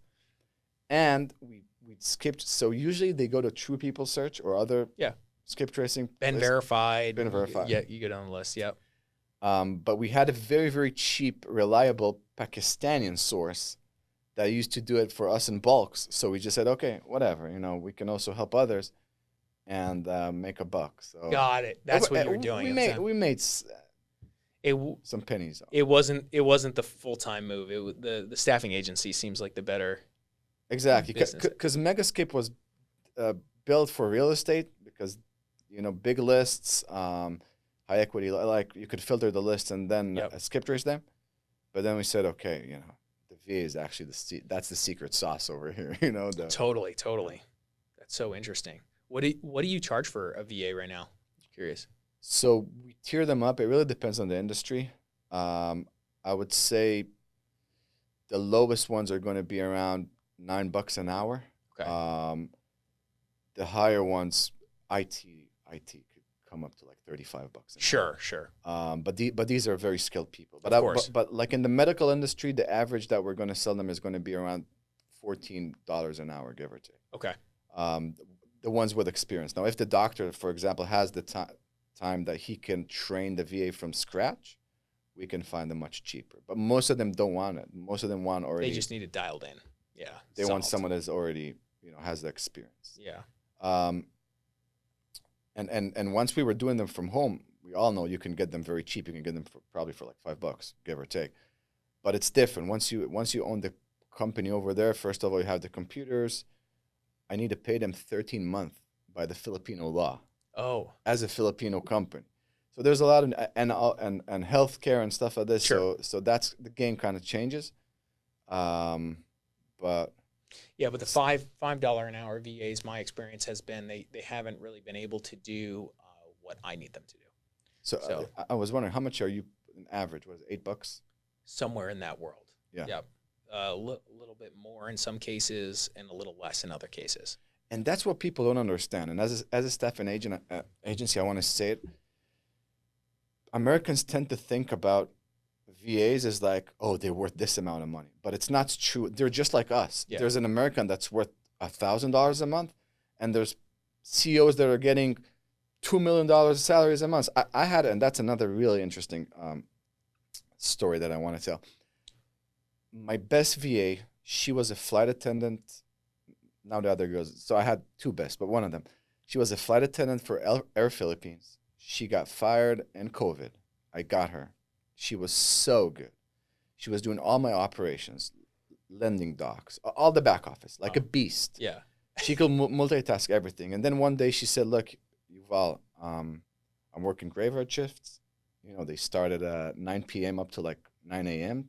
and we skipped. So usually they go to True People Search or other skip tracing. Ben Verified. Yeah, you get on the list. Yep. But we had a very, very cheap, reliable Pakistani source that used to do it for us in bulks. So we just said, okay, whatever. We can also help others and make a buck. So got it. That's what you were doing. We made. some pennies off. It wasn't the full-time move. The staffing agency seems like the better Exactly, business. because Megascape was built for real estate because, big lists, high equity, like you could filter the list and then skip trace them. But then we said, okay, the VA is actually that's the secret sauce over here. Totally. That's so interesting. What do you charge for a VA right now? Curious. So we tier them up. It really depends on the industry. I would say the lowest ones are going to be around $9 an hour. Okay. The higher ones, IT could come up to like $35 an hour. Sure. But these are very skilled people. But of course. But like in the medical industry, the average that we're going to sell them is going to be around $14 an hour, give or take. Okay. The ones with experience. Now, if the doctor, for example, has the time that he can train the VA from scratch, we can find them much cheaper. But most of them don't want it. Most of them want already. They just need it dialed in. Yeah. They want someone that's already, has the experience. Yeah. And once we were doing them from home, we all know you can get them very cheap. You can get them probably for like $5, give or take. But it's different. Once you own the company over there, first of all, you have the computers. I need to pay them 13 months by the Filipino law. Oh. As a Filipino company. So there's a lot of and healthcare and stuff like this. Sure. So that's the game kind of changes. But the $5 an hour VAs, my experience has been they haven't really been able to do what I need them to do. So I was wondering, how much are you an average? Was it $8? Somewhere in that world. Yeah. Yep. A little bit more in some cases and a little less in other cases. And that's what people don't understand. And as a staffing agency, I want to say it. Americans tend to think about VAs as like, oh, they're worth this amount of money. But it's not true. They're just like us. Yeah. There's an American that's worth $1,000 a month, and there's CEOs that are getting $2 million salaries a month. I had, and that's another really interesting story that I want to tell. My best VA, she was a flight attendant. Now the other girls. So I had two best, but one of them. She was a flight attendant for Air Philippines. She got fired in COVID. I got her. She was so good. She was doing all my operations, lending docs, all the back office, like a beast. Yeah. She could multitask everything. And then one day she said, look, Yuval, I'm working graveyard shifts. They started at 9 p.m. up to like 9 a.m.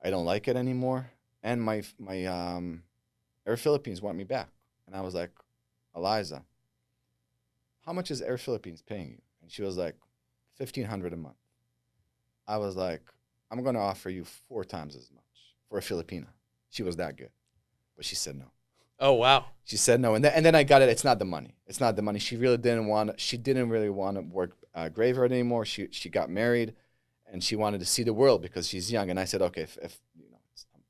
I don't like it anymore. And my Air Philippines want me back. And I was like, Eliza, how much is Air Philippines paying you? And she was like, $1,500 a month. I was like, I'm going to offer you 4 times as much for a Filipina. She was that good. But she said no. Oh, wow. She said no. And then I got it. It's not the money. It's not the money. She didn't really want to work graveyard anymore. She got married and she wanted to see the world because she's young. And I said, okay, if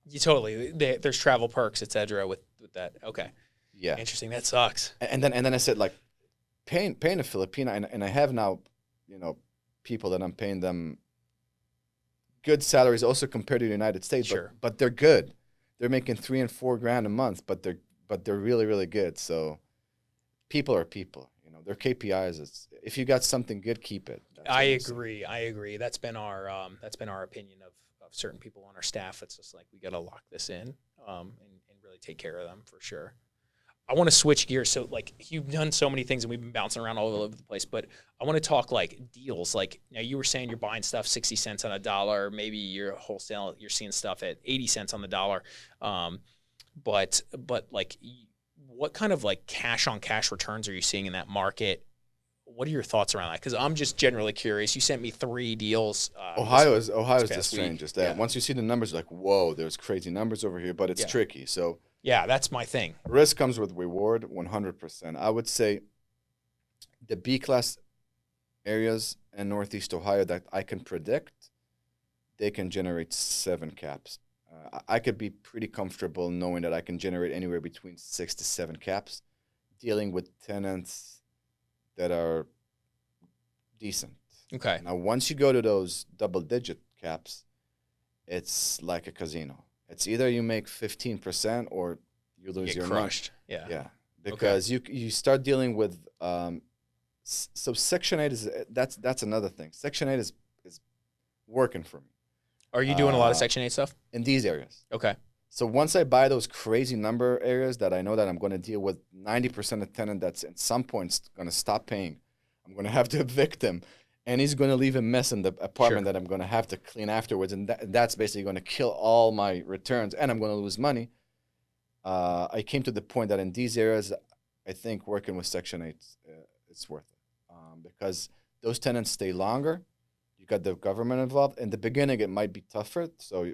you totally, there's travel perks, et cetera, with that. Okay. Yeah. Interesting. That sucks. And then I said, like, paying a Filipina, and I have now, people that I'm paying them good salaries also compared to the United States. Sure. But they're good. They're making $3,000 and $4,000 a month, but they're really, really good. So people are people. Their KPIs is if you got something good, keep it. I agree. That's been our opinion of certain people on our staff. It's just like we got to lock this in and really take care of them for sure. I want to switch gears. So like you've done so many things and we've been bouncing around all over the place, but I want to talk like deals. Like now you were saying you're buying stuff 60 cents on a dollar, maybe you're wholesale, you're seeing stuff at 80 cents on the dollar. But like what kind of like cash on cash returns are you seeing in that market? What are your thoughts around that? Because I'm just generally curious. You sent me 3 deals. Ohio is the strangest. Yeah. Once you see the numbers, you're like, whoa, there's crazy numbers over here, but it's tricky. So yeah, that's my thing. Risk comes with reward, 100%. I would say the B-class areas in Northeast Ohio that I can predict, they can generate 7 caps. I could be pretty comfortable knowing that I can generate anywhere between 6 to 7 caps, dealing with tenants that are decent. Okay. Now, once you go to those double-digit caps, it's like a casino. It's either you make 15% or you lose your crushed. money. Yeah. Because you start dealing with so Section 8 is that's another thing. Section 8 is working for me. Are you doing a lot of Section 8 stuff? In these areas. Okay. So once I buy those crazy number areas that I know that I'm going to deal with 90% of tenant that's at some point going to stop paying, I'm going to have to evict him, and he's going to leave a mess in the apartment that I'm going to have to clean afterwards, and that's basically going to kill all my returns, and I'm going to lose money. I came to the point that in these areas, I think working with Section 8, it's worth it because those tenants stay longer. You got the government involved. In the beginning, it might be tougher, so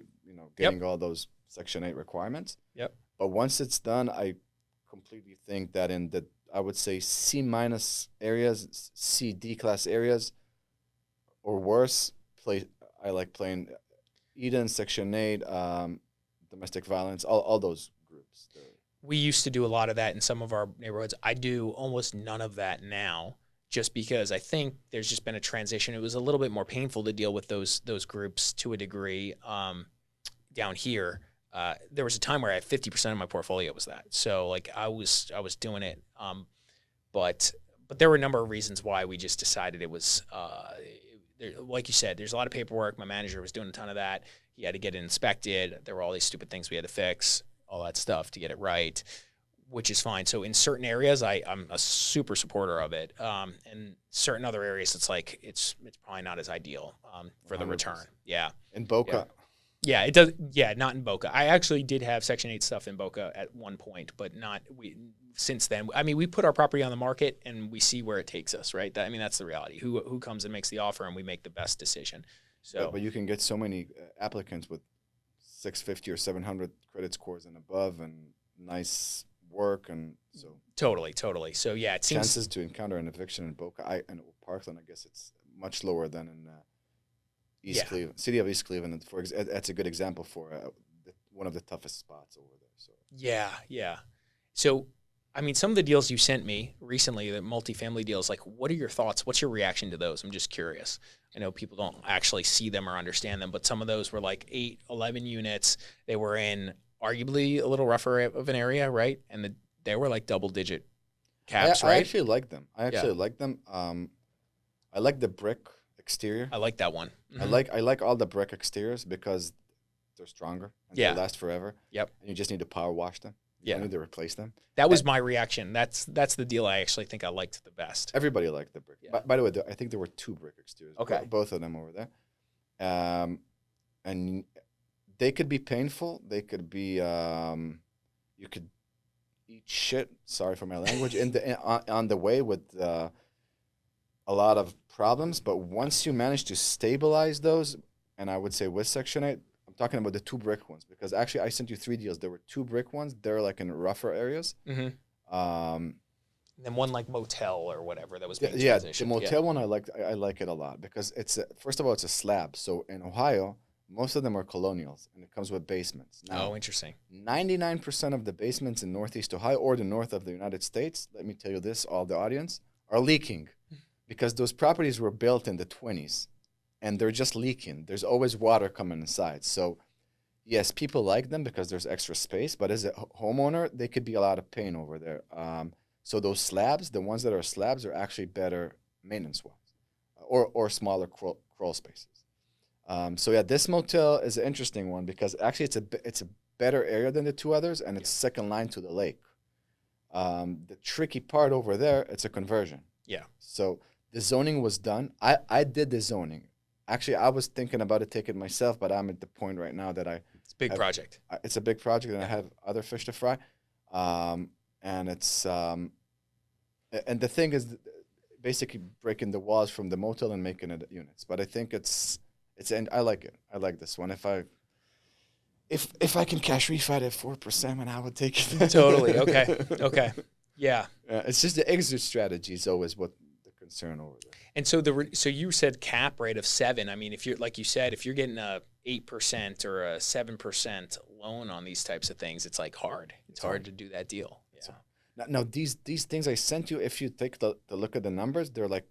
getting all those Section 8 requirements. Yep. But once it's done, I completely think that in the, I would say, C- areas, C, D class areas, or worse, I like playing Eden, Section 8, domestic violence, all those groups. We used to do a lot of that in some of our neighborhoods. I do almost none of that now, just because I think there's just been a transition. It was a little bit more painful to deal with those groups to a degree down here. There was a time where I had 50% of my portfolio was that. So like I was doing it. But there were a number of reasons why we just decided it was, like you said, there's a lot of paperwork. My manager was doing a ton of that. He had to get it inspected. There were all these stupid things we had to fix, all that stuff to get it right, which is fine. So in certain areas, I'm a super supporter of it. And certain other areas, it's like, it's probably not as ideal for the 100%. return. Yeah. In Boca. Yeah, it does. Yeah, not in Boca. I actually did have Section 8 stuff in Boca at one point, but not since then. I mean, we put our property on the market and we see where it takes us, right? That's the reality. Who comes and makes the offer, and we make the best decision. So, but you can get so many applicants with 650 or 700 credit scores and above, and nice work, and so totally. So yeah, it seems chances to encounter an eviction in Boca and Parkland, I guess it's much lower than in Cleveland, city of East Cleveland. That's a good example for one of the toughest spots over there. So yeah. So, I mean, some of the deals you sent me recently, the multifamily deals, like, what are your thoughts? What's your reaction to those? I'm just curious. I know people don't actually see them or understand them, but some of those were like 8, 11 units. They were in arguably a little rougher of an area, right? And they were like double-digit caps, right? I actually like them. I like the brick exterior. I like that one. Mm-hmm. I like all the brick exteriors because they're stronger and they last forever. Yep. And you just need to power wash them. You don't need to replace them. That was my reaction. That's the deal I actually think I liked the best. Everybody liked the brick. Yeah. By the way, I think there were 2 brick exteriors. Okay. Both of them over there. And they could be painful. They could be you could eat shit. Sorry for my language. On the way with a lot of problems, but once you manage to stabilize those, and I would say with Section 8, I'm talking about the 2 brick ones, because actually I sent you 3 deals. There were 2 brick ones. They're like in rougher areas. Mm-hmm. And then one like motel or whatever that was being transitioned. The motel one I like it a lot because first of all, it's a slab. So in Ohio, most of them are colonials, and it comes with basements. Now, interesting. 99% of the basements in Northeast Ohio or the north of the United States, let me tell you this, all the audience, are leaking. Because those properties were built in the 20s, and they're just leaking. There's always water coming inside. So, yes, people like them because there's extra space, but as a homeowner, they could be a lot of pain over there. So those slabs, the ones that are slabs, are actually better maintenance-wise, or smaller crawl spaces. This motel is an interesting one because actually it's a better area than the 2 others, and it's second line to the lake. The tricky part over there, it's a conversion. Yeah. So the zoning was done. I did the zoning. Actually, I was thinking about it, taking it myself, but I'm at the point right now that it's a big project. It's a big project, and I have other fish to fry. And it's and the thing is basically breaking the walls from the motel and making it units. But I think and I like it. I like this one. If I can cash refi at 4%, man, I would take it. Totally. Okay. Yeah. It's just the exit strategy is always what the concern over there. And so you said cap rate of 7. I mean, if you're like you said, if you're getting a 8% or a 7% loan on these types of things, it's like hard. It's hard to do that deal. Yeah. Now these things I sent you, if you take the look at the numbers, they're like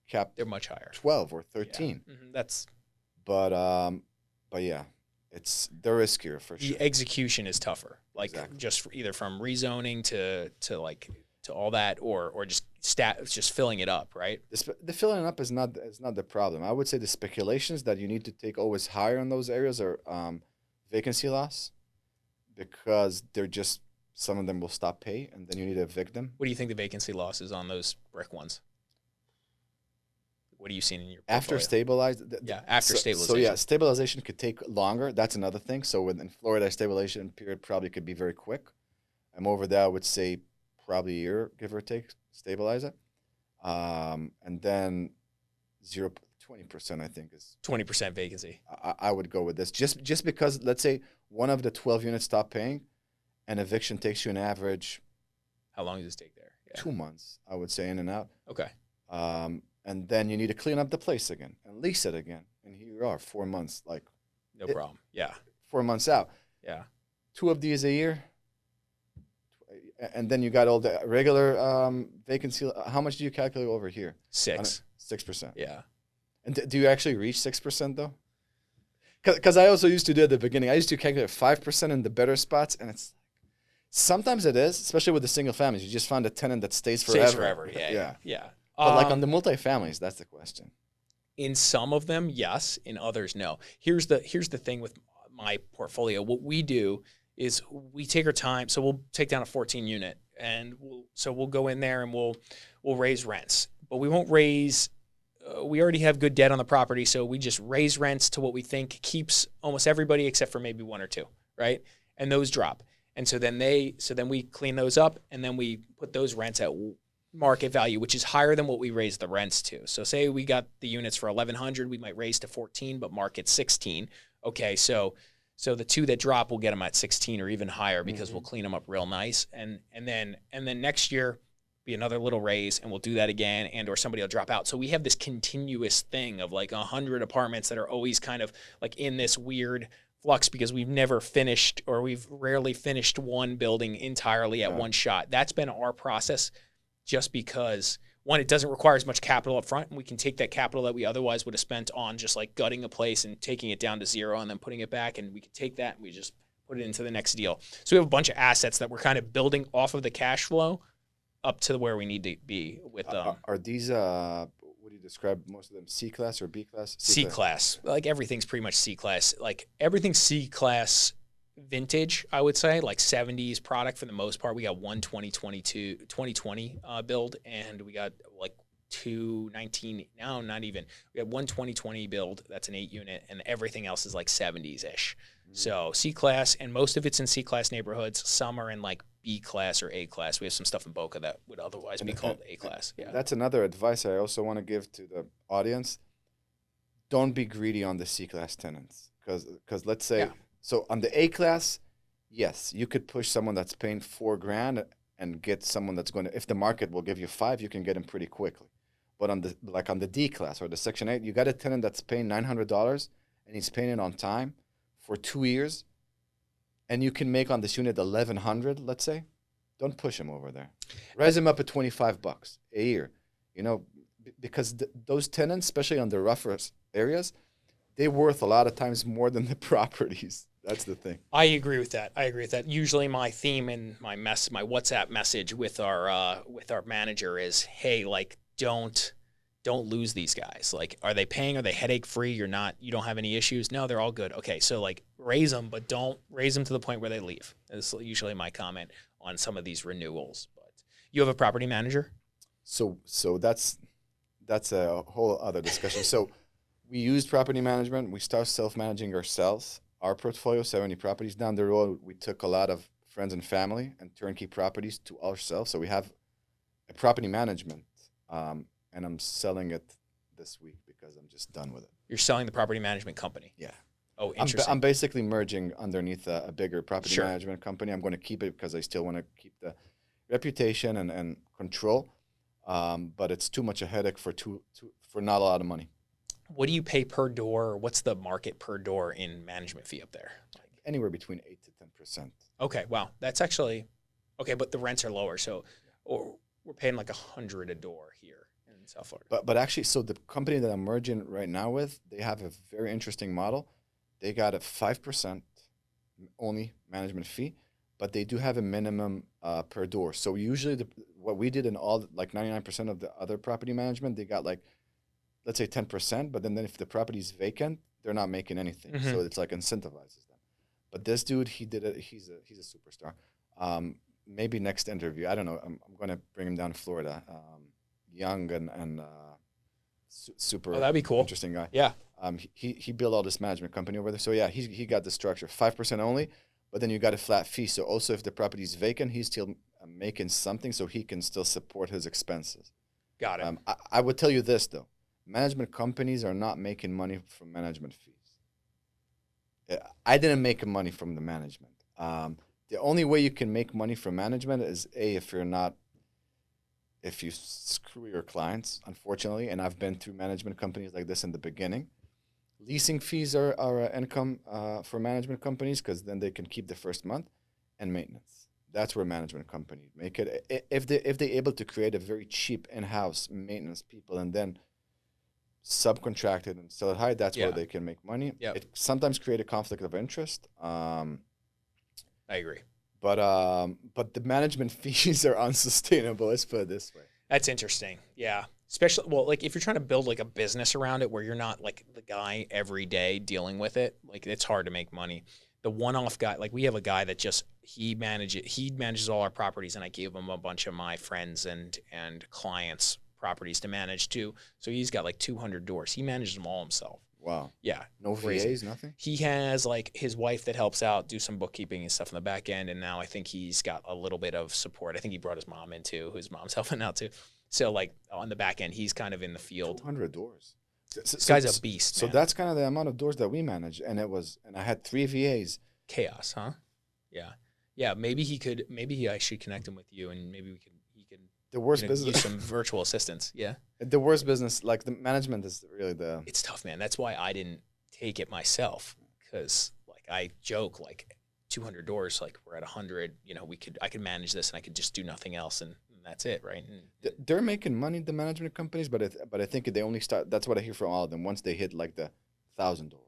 capped. They're much higher. 12 or 13. Yeah. Mm-hmm. But yeah, they're riskier for sure. The execution is tougher. Like just either from rezoning to all that, or just it's just filling it up, right? The filling up is not the problem. I would say the speculations that you need to take always higher in those areas are vacancy loss, because they're just, some of them will stop pay and then you need to evict them. What do you think the vacancy loss is on those brick ones? What are you seeing in your after portfolio? stabilized? After stabilization. So yeah, stabilization could take longer. That's another thing. So in Florida, stabilization period probably could be very quick. I'm over there, I would say probably a year, give or take, stabilize it. And then 20%, I think, is 20% vacancy. I would go with this. Just because, let's say, one of the 12 units stop paying, and eviction takes you an average. How long does this take there? Yeah. 2 months, I would say, in and out. Okay. And then you need to clean up the place again and lease it again. And here you are, 4 months, like. No problem. Yeah. 4 months out. Yeah. 2 of these a year. And then you got all the regular vacancy. How much do you calculate over here? 6%. 6%. Yeah. And do you actually reach 6% though? Because I also used to do at the beginning. I used to calculate 5% in the better spots, and it's sometimes it is, especially with the single families. You just find a tenant that stays forever. Stays forever. Yeah. But like on the multifamilies, that's the question. In some of them, yes. In others, no. Here's the thing with my portfolio. What we do is we take our time. So we'll take down a 14 unit, and we'll go in there and we'll raise rents, but we won't raise. We already have good debt on the property, so we just raise rents to what we think keeps almost everybody except for maybe 1 or 2, right? And those drop, and so then we clean those up, and then we put those rents at market value, which is higher than what we raised the rents to. So say we got the units for 1,100, we might raise to 14, but market 16. Okay, so the 2 that drop, we'll get them at 16 or even higher because we'll clean them up real nice, and then next year be another little raise, and we'll do that again, and or somebody will drop out. So we have this continuous thing of like 100 apartments that are always kind of like in this weird flux because we've never finished, or we've rarely finished one building entirely at one shot. That's been our process, just because one, it doesn't require as much capital up front, and we can take that capital that we otherwise would have spent on just like gutting a place and taking it down to zero and then putting it back, and we can take that and we just put it into the next deal. So we have a bunch of assets that we're kind of building off of the cash flow up to where we need to be with them. Are these, what do you describe most of them, C-class or B-class? C-class. Like everything's pretty much C-class. Like everything's C-class vintage, I would say, like 70s product for the most part. We got one 2020 build, and we got like 219, no, not even. We have one 2020 build, that's an 8 unit, and everything else is like 70s-ish. So C-class, and most of it's in C-class neighborhoods. Some are in like B-class or A-class. We have some stuff in Boca that would otherwise be called A-class. Yeah. That's another advice I also want to give to the audience. Don't be greedy on the C-class tenants. Because let's say, so on the A-class, yes, you could push someone that's paying $4,000 and get someone that's going to, if the market will give you 5, you can get him pretty quickly. But on the D-class or the Section 8, you got a tenant that's paying $900 and he's paying it on time for 2 years, and you can make on this unit $1,100, let's say. Don't push him over there. Raise him up at $25 a year, because those tenants, especially on the rougher areas, they're worth a lot of times more than the properties. That's the thing. I agree with that. Usually my theme and my WhatsApp message with our manager is, hey, like don't lose these guys. Like, are they paying? Are they headache free? You don't have any issues? No, they're all good. Okay, so like raise them, but don't raise them to the point where they leave. That's usually my comment on some of these renewals. But you have a property manager? So that's a whole other discussion. So we use property management. We start self-managing ourselves. Our portfolio, 70 properties. Down the road, we took a lot of friends and family and turnkey properties to ourselves. So we have a property management, and I'm selling it this week because I'm just done with it. You're selling the property management company? Yeah. Oh, interesting. I'm basically merging underneath a bigger property management company. I'm going to keep it because I still want to keep the reputation and control, but it's too much a headache for not a lot of money. What do you pay per door? Or what's the market per door in management fee up there? Anywhere between 8 to 10%. Okay, wow, that's actually okay, but the rents are lower, so or we're paying like $100 a door here in South Florida. But actually, so the company that I'm merging right now with, they have a very interesting model. They got a 5% only management fee, but they do have a minimum per door. So usually what we did in all, like 99% of the other property management, they got like, let's say 10%, but then if the property is vacant, they're not making anything. Mm-hmm. So it's like incentivizes them. But this dude, he did it. He's a superstar. Maybe next interview, I don't know. I'm going to bring him down to Florida. Young and super Oh, that'd be cool. interesting guy. Yeah. He built all this management company over there. So yeah, he got the structure, 5% only, but then you got a flat fee. So also if the property is vacant, he's still making something, so he can still support his expenses. Got it. I would tell you this though, management companies are not making money from management fees. I didn't make money from the management. The only way you can make money from management is if you screw your clients, unfortunately, and I've been through management companies like this in the beginning. Leasing fees are income for management companies because then they can keep the first month, and maintenance. That's where management companies make it. If they're able to create a very cheap in-house maintenance people and then subcontract it and sell it high, that's where they can make money. Yep. It sometimes create a conflict of interest. I agree. But the management fees are unsustainable. Let's put it this way. That's interesting. Yeah. Especially, well, like if you're trying to build like a business around it where you're not like the guy every day dealing with it, like it's hard to make money. The one-off guy, like we have a guy that just, he manages all our properties, and I gave him a bunch of my friends and clients properties to manage too. So he's got like 200 doors. He manages them all himself. Wow. Yeah. No crazy. VAs, nothing? He has like his wife that helps out, do some bookkeeping and stuff on the back end. And now I think he's got a little bit of support. I think he brought his mom in too, whose mom's helping out too. So like on the back end, he's kind of in the field. 200 doors. This guy's a beast, So man. that's kind of the amount of doors that we manage. And I had 3 VAs. Chaos, huh? Yeah. Yeah. Maybe I should connect him with you, and maybe he can The worst use business. some virtual assistants. Yeah. The worst business, like the management is really the. It's tough, man. That's why I didn't take it myself, because like I joke like 200 doors, like we're at 100, I could manage this and I could just do nothing else. And that's it. Right. And They're making money, the management companies, but I think they only start, that's what I hear from all of them, once they hit like the 1,000 doors,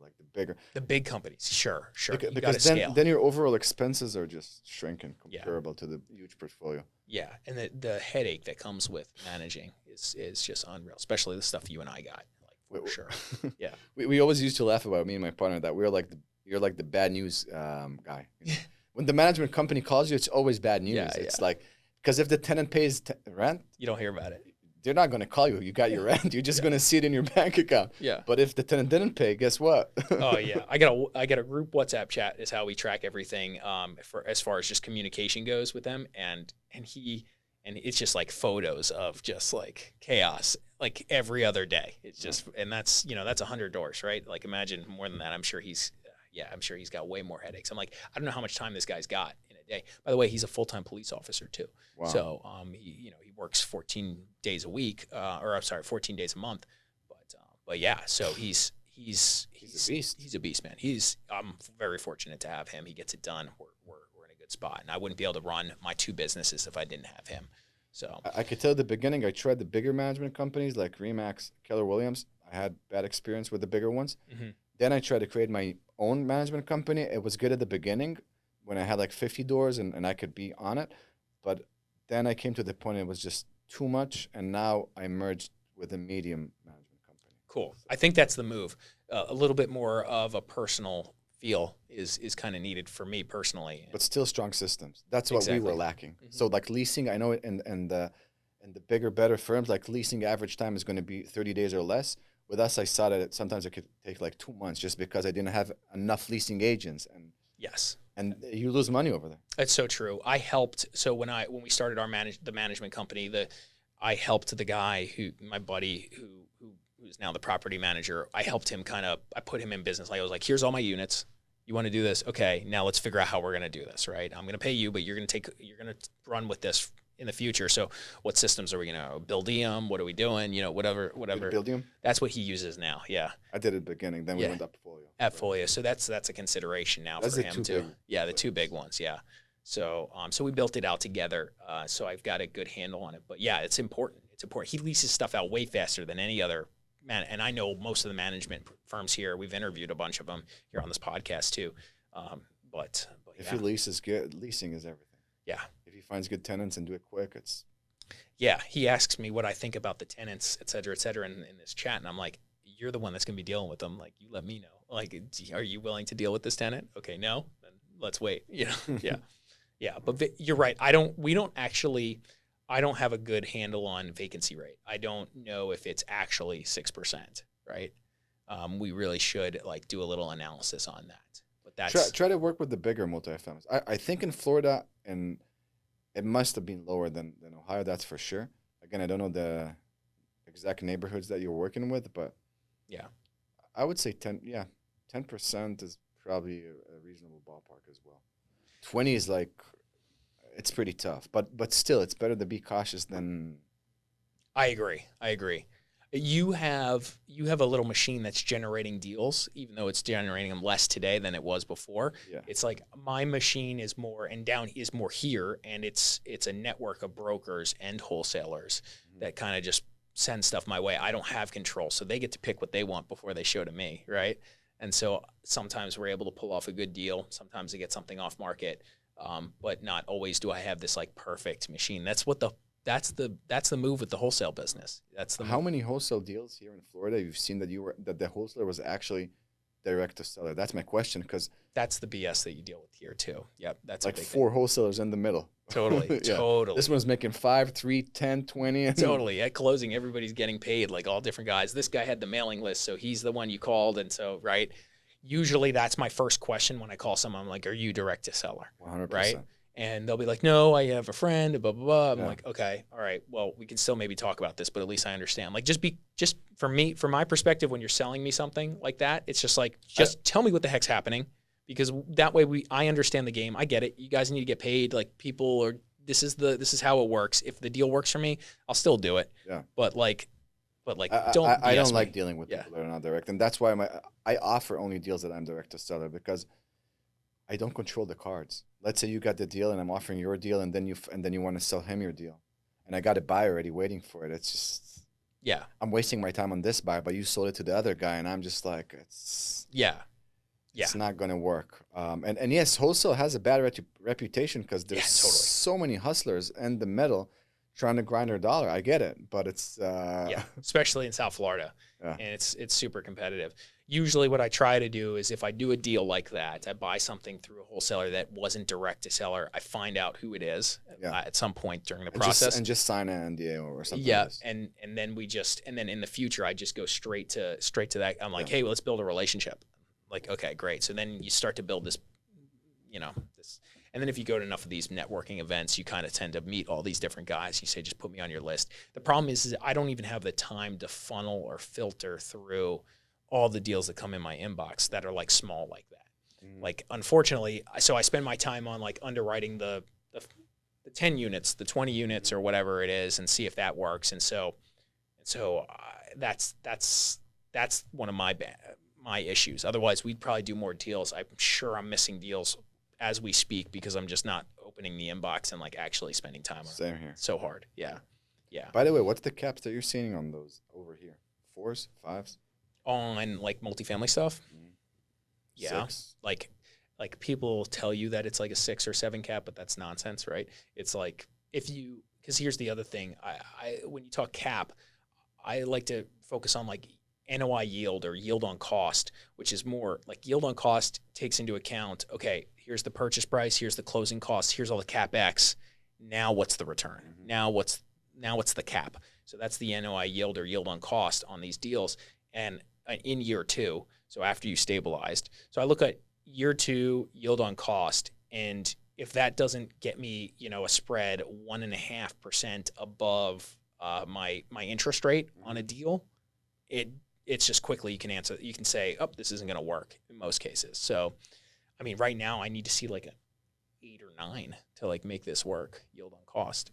like the big companies. Sure. Because then your overall expenses are just shrinking comparable to the huge portfolio. Yeah. And the headache that comes with managing is just unreal, especially the stuff you and I got. For sure. Yeah. We always used to laugh about, me and my partner, that you're like the bad news guy. When the management company calls you, it's always bad news. It's like, because if the tenant pays rent, you don't hear about it. They're not going to call you. You got your rent. You're just going to see it in your bank account. Yeah. But if the tenant didn't pay, guess what? Oh yeah, I got a group WhatsApp chat is how we track everything for as far as just communication goes with them, and it's just like photos of just like chaos like every other day. It's just, and that's 100 doors, right? Like imagine more than that. I'm sure he's got way more headaches. I'm like, I don't know how much time this guy's got in a day. By the way, he's a full-time police officer too. Wow. So he works 14 days a week, 14 days a month. But yeah, so he's a beast. He's a beast, man. I'm very fortunate to have him. He gets it done. We're in a good spot, and I wouldn't be able to run my 2 businesses if I didn't have him. So I could tell at the beginning, I tried the bigger management companies like Remax, Keller Williams. I had bad experience with the bigger ones. Mm-hmm. Then I tried to create my own management company. It was good at the beginning when I had like 50 doors and I could be on it. But then I came to the point it was just too much, and now I merged with a medium management company. Cool. I think that's the move. A little bit more of a personal feel is kind of needed for me personally. But still strong systems. That's what we were lacking. Mm-hmm. So like leasing, I know in the bigger, better firms, like leasing average time is going to be 30 days or less. With us, I saw that sometimes it could take like 2 months just because I didn't have enough leasing agents. And yes. And you lose money over there. That's so true. I helped. So when we started the management company, I helped the guy my buddy who's now the property manager. I helped him I put him in business. Like I was like, here's all my units. You want to do this? Okay. Now let's figure out how we're going to do this, right? I'm going to pay you, but you're going to run with this in the future. So what systems are we going to build? What are we doing? Whatever. Buildium? That's what he uses now. Yeah. I did it at the beginning. Then we went up Folio. At Folio. So that's a consideration now for him too. Yeah. The 2 big ones. Yeah. So we built it out together. So I've got a good handle on it, but yeah, it's important. It's important. He leases stuff out way faster than any other man. And I know most of the management firms here. We've interviewed a bunch of them here on this podcast too. But if your lease is good, leasing is everything. Yeah. If he finds good tenants and do it quick, it's Yeah. He asks me what I think about the tenants, et cetera, in this chat. And I'm like, you're the one that's going to be dealing with them. Like, you let me know. Like, are you willing to deal with this tenant? Okay, no, then let's wait. You know? Yeah. Yeah. But you're right. I don't have a good handle on vacancy rate. I don't know if it's actually 6%, right? We really should like do a little analysis on that. But that's try to work with the bigger multifamilies. I think in Florida, and it must have been lower than Ohio, that's for sure. Again, I don't know the exact neighborhoods that you're working with, but yeah. I would say 10% is probably a reasonable ballpark as well. 20 is like, it's pretty tough, but still, it's better to be cautious than. I agree. You have a little machine that's generating deals, even though it's generating them less today than it was before. Yeah. It's like my machine is more here, and it's a network of brokers and wholesalers that kind of just send stuff my way. I don't have control, so they get to pick what they want before they show to me, right? And so sometimes we're able to pull off a good deal. Sometimes they get something off market, but not always do I have this like perfect machine. That's the move with the wholesale business. How many wholesale deals here in Florida you've seen that the wholesaler was actually direct to seller? That's my question, because that's the BS that you deal with here too. Yep, that's like 4 wholesalers in the middle. Totally, yeah. Totally. This one's making 5, 3, 10, 20. Totally. At closing, everybody's getting paid, like all different guys. This guy had the mailing list, so he's the one you called, and so right. Usually, that's my first question when I call someone. I'm like, "Are you direct to seller?" 100%. Right? And they'll be like, "No, I have a friend." Blah blah blah. I'm Yeah. like, "Okay, all right. Well, we can still maybe talk about this, but at least I understand." Like, just from my perspective, when you're selling me something like that, it's just like, tell me what the heck's happening, because that way I understand the game. I get it. You guys need to get paid. Like, people are. This is how it works. If the deal works for me, I'll still do it. Yeah. But I don't like dealing with people that are not direct, and that's why I offer only deals that I'm direct to seller, because I don't control the cards. Let's say you got the deal and I'm offering your deal, and then you want to sell him your deal, and I got a buyer already waiting for it. It's just I'm wasting my time on this buyer, but you sold it to the other guy, and I'm just like it's not going to work. And yes, wholesale has a bad reputation because there's so many hustlers in the middle trying to grind their dollar. I get it, but it's especially in South Florida, and it's super competitive. Usually, what I try to do is if I do a deal like that, I buy something through a wholesaler that wasn't direct to seller. I find out who it is at some point during the process, and just sign an NDA or something. Yeah, and then in the future, I just go straight to that. I'm like, hey, well, let's build a relationship. Like, okay, great. So then you start to build this, this. And then if you go to enough of these networking events, you kind of tend to meet all these different guys. You say, just put me on your list. The problem is I don't even have the time to funnel or filter through all the deals that come in my inbox that are like small like that. Like, unfortunately, so I spend my time on like underwriting the 10 units, the 20 units or whatever it is, and see if that works. And so that's one of my issues. Otherwise, we'd probably do more deals. I'm sure I'm missing deals as we speak because I'm just not opening the inbox and like actually spending time on Same here. So hard. Yeah. By the way, what's the caps that you're seeing on those over here? 4s, 5s? On like multifamily stuff? Yeah. 6? Like people tell you that it's like a 6 or 7 cap, but that's nonsense, right? It's like because here's the other thing. I when you talk cap, I like to focus on like NOI yield or yield on cost, which is more like yield on cost takes into account, okay, here's the purchase price, here's the closing costs, here's all the CapEx. Now what's the return? Now what's the cap? So that's the NOI yield or yield on cost on these deals. And in year 2, so after you stabilized. So I look at year 2 yield on cost, and if that doesn't get me, a spread 1.5% above my interest rate on a deal, it's just quickly you can say, oh, this isn't going to work in most cases. So, I mean, right now I need to see like an 8 or 9 to like make this work, yield on cost,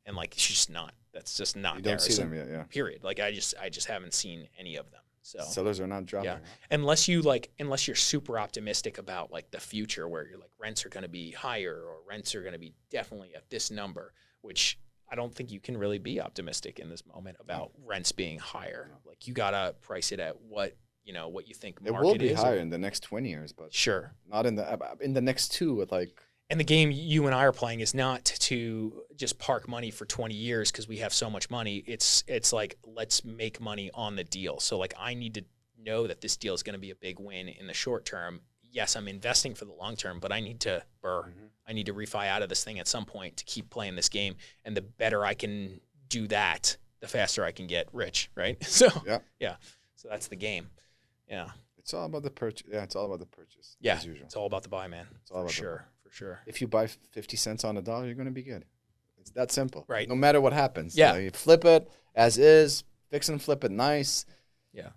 and like it's just not. That's just not. You there. don't see them yet, yeah. Period. Like I just haven't seen any of them. So sellers are not dropping. Yeah, unless you're super optimistic about like the future, where you're like rents are going to be higher or rents are going to be definitely at this number, which I don't think you can really be optimistic in this moment about rents being higher. Like you gotta price it at what you think market is. It will be higher in the next 20 years, but sure, not in the next 2 with like. And the game you and I are playing is not to just park money for 20 years because we have so much money. It's like, let's make money on the deal. So like, I need to know that this deal is going to be a big win in the short term. Yes, I'm investing for the long term, but I need to I need to refi out of this thing at some point to keep playing this game. And the better I can do that, the faster I can get rich, right? So yeah. So that's the game. Yeah. It's all about the purchase. Yeah, it's all about the purchase. Yeah, as usual. It's all about the buy, man. It's all about for sure. If you buy 50 cents on a dollar, you're going to be good. It's that simple. Right. No matter what happens. Yeah. You flip it as is, fix and flip it nice. Yeah.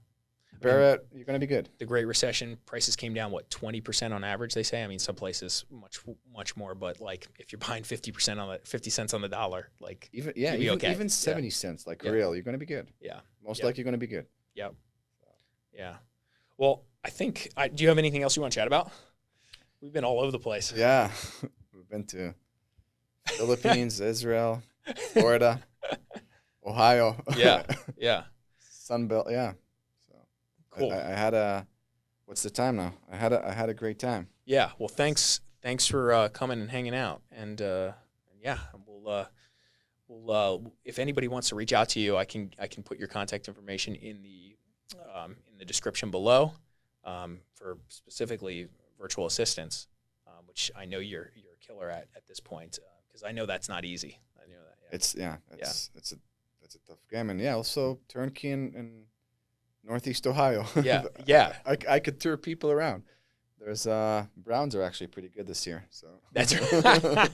Bear it, you're going to be good. The Great Recession, prices came down, 20% on average, they say? I mean, some places much more, but like if you're buying 50 cents on the dollar, like even 70 cents, like real, you're going to be good. Yeah. Most likely you're going to be good. Yep. Yeah. Well, I think, do you have anything else you want to chat about? We've been all over the place. Yeah. We've been to Philippines, Israel, Florida, Ohio. Yeah. Yeah. Sunbelt. Yeah. Cool. I had what's the time now? I had a great time. Yeah. Well, thanks for coming and hanging out. And yeah, we'll if anybody wants to reach out to you, I can put your contact information in the description below for specifically virtual assistants, which I know you're a killer at this point because I know that's not easy. I know that. Yeah. It's a tough game, and also turnkey in Northeast Ohio. Yeah. I could tour people around. There's Browns are actually pretty good this year. So that's right.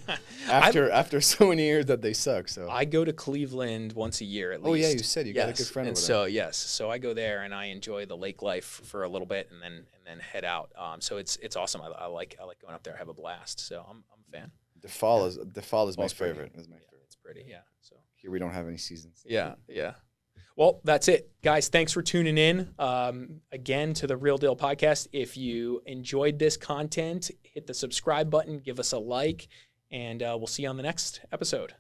after so many years that they suck. So I go to Cleveland once a year at least. Oh yeah, you said you got a good friend over there. So I go there and I enjoy the lake life for a little bit and then head out. So it's awesome. I like going up there, have a blast. So I'm a fan. The fall is my favorite. It's pretty. Yeah. So here we don't have any seasons. Yeah. Well, that's it. Guys, thanks for tuning in again to the Real Deal Podcast. If you enjoyed this content, hit the subscribe button, give us a like, and we'll see you on the next episode.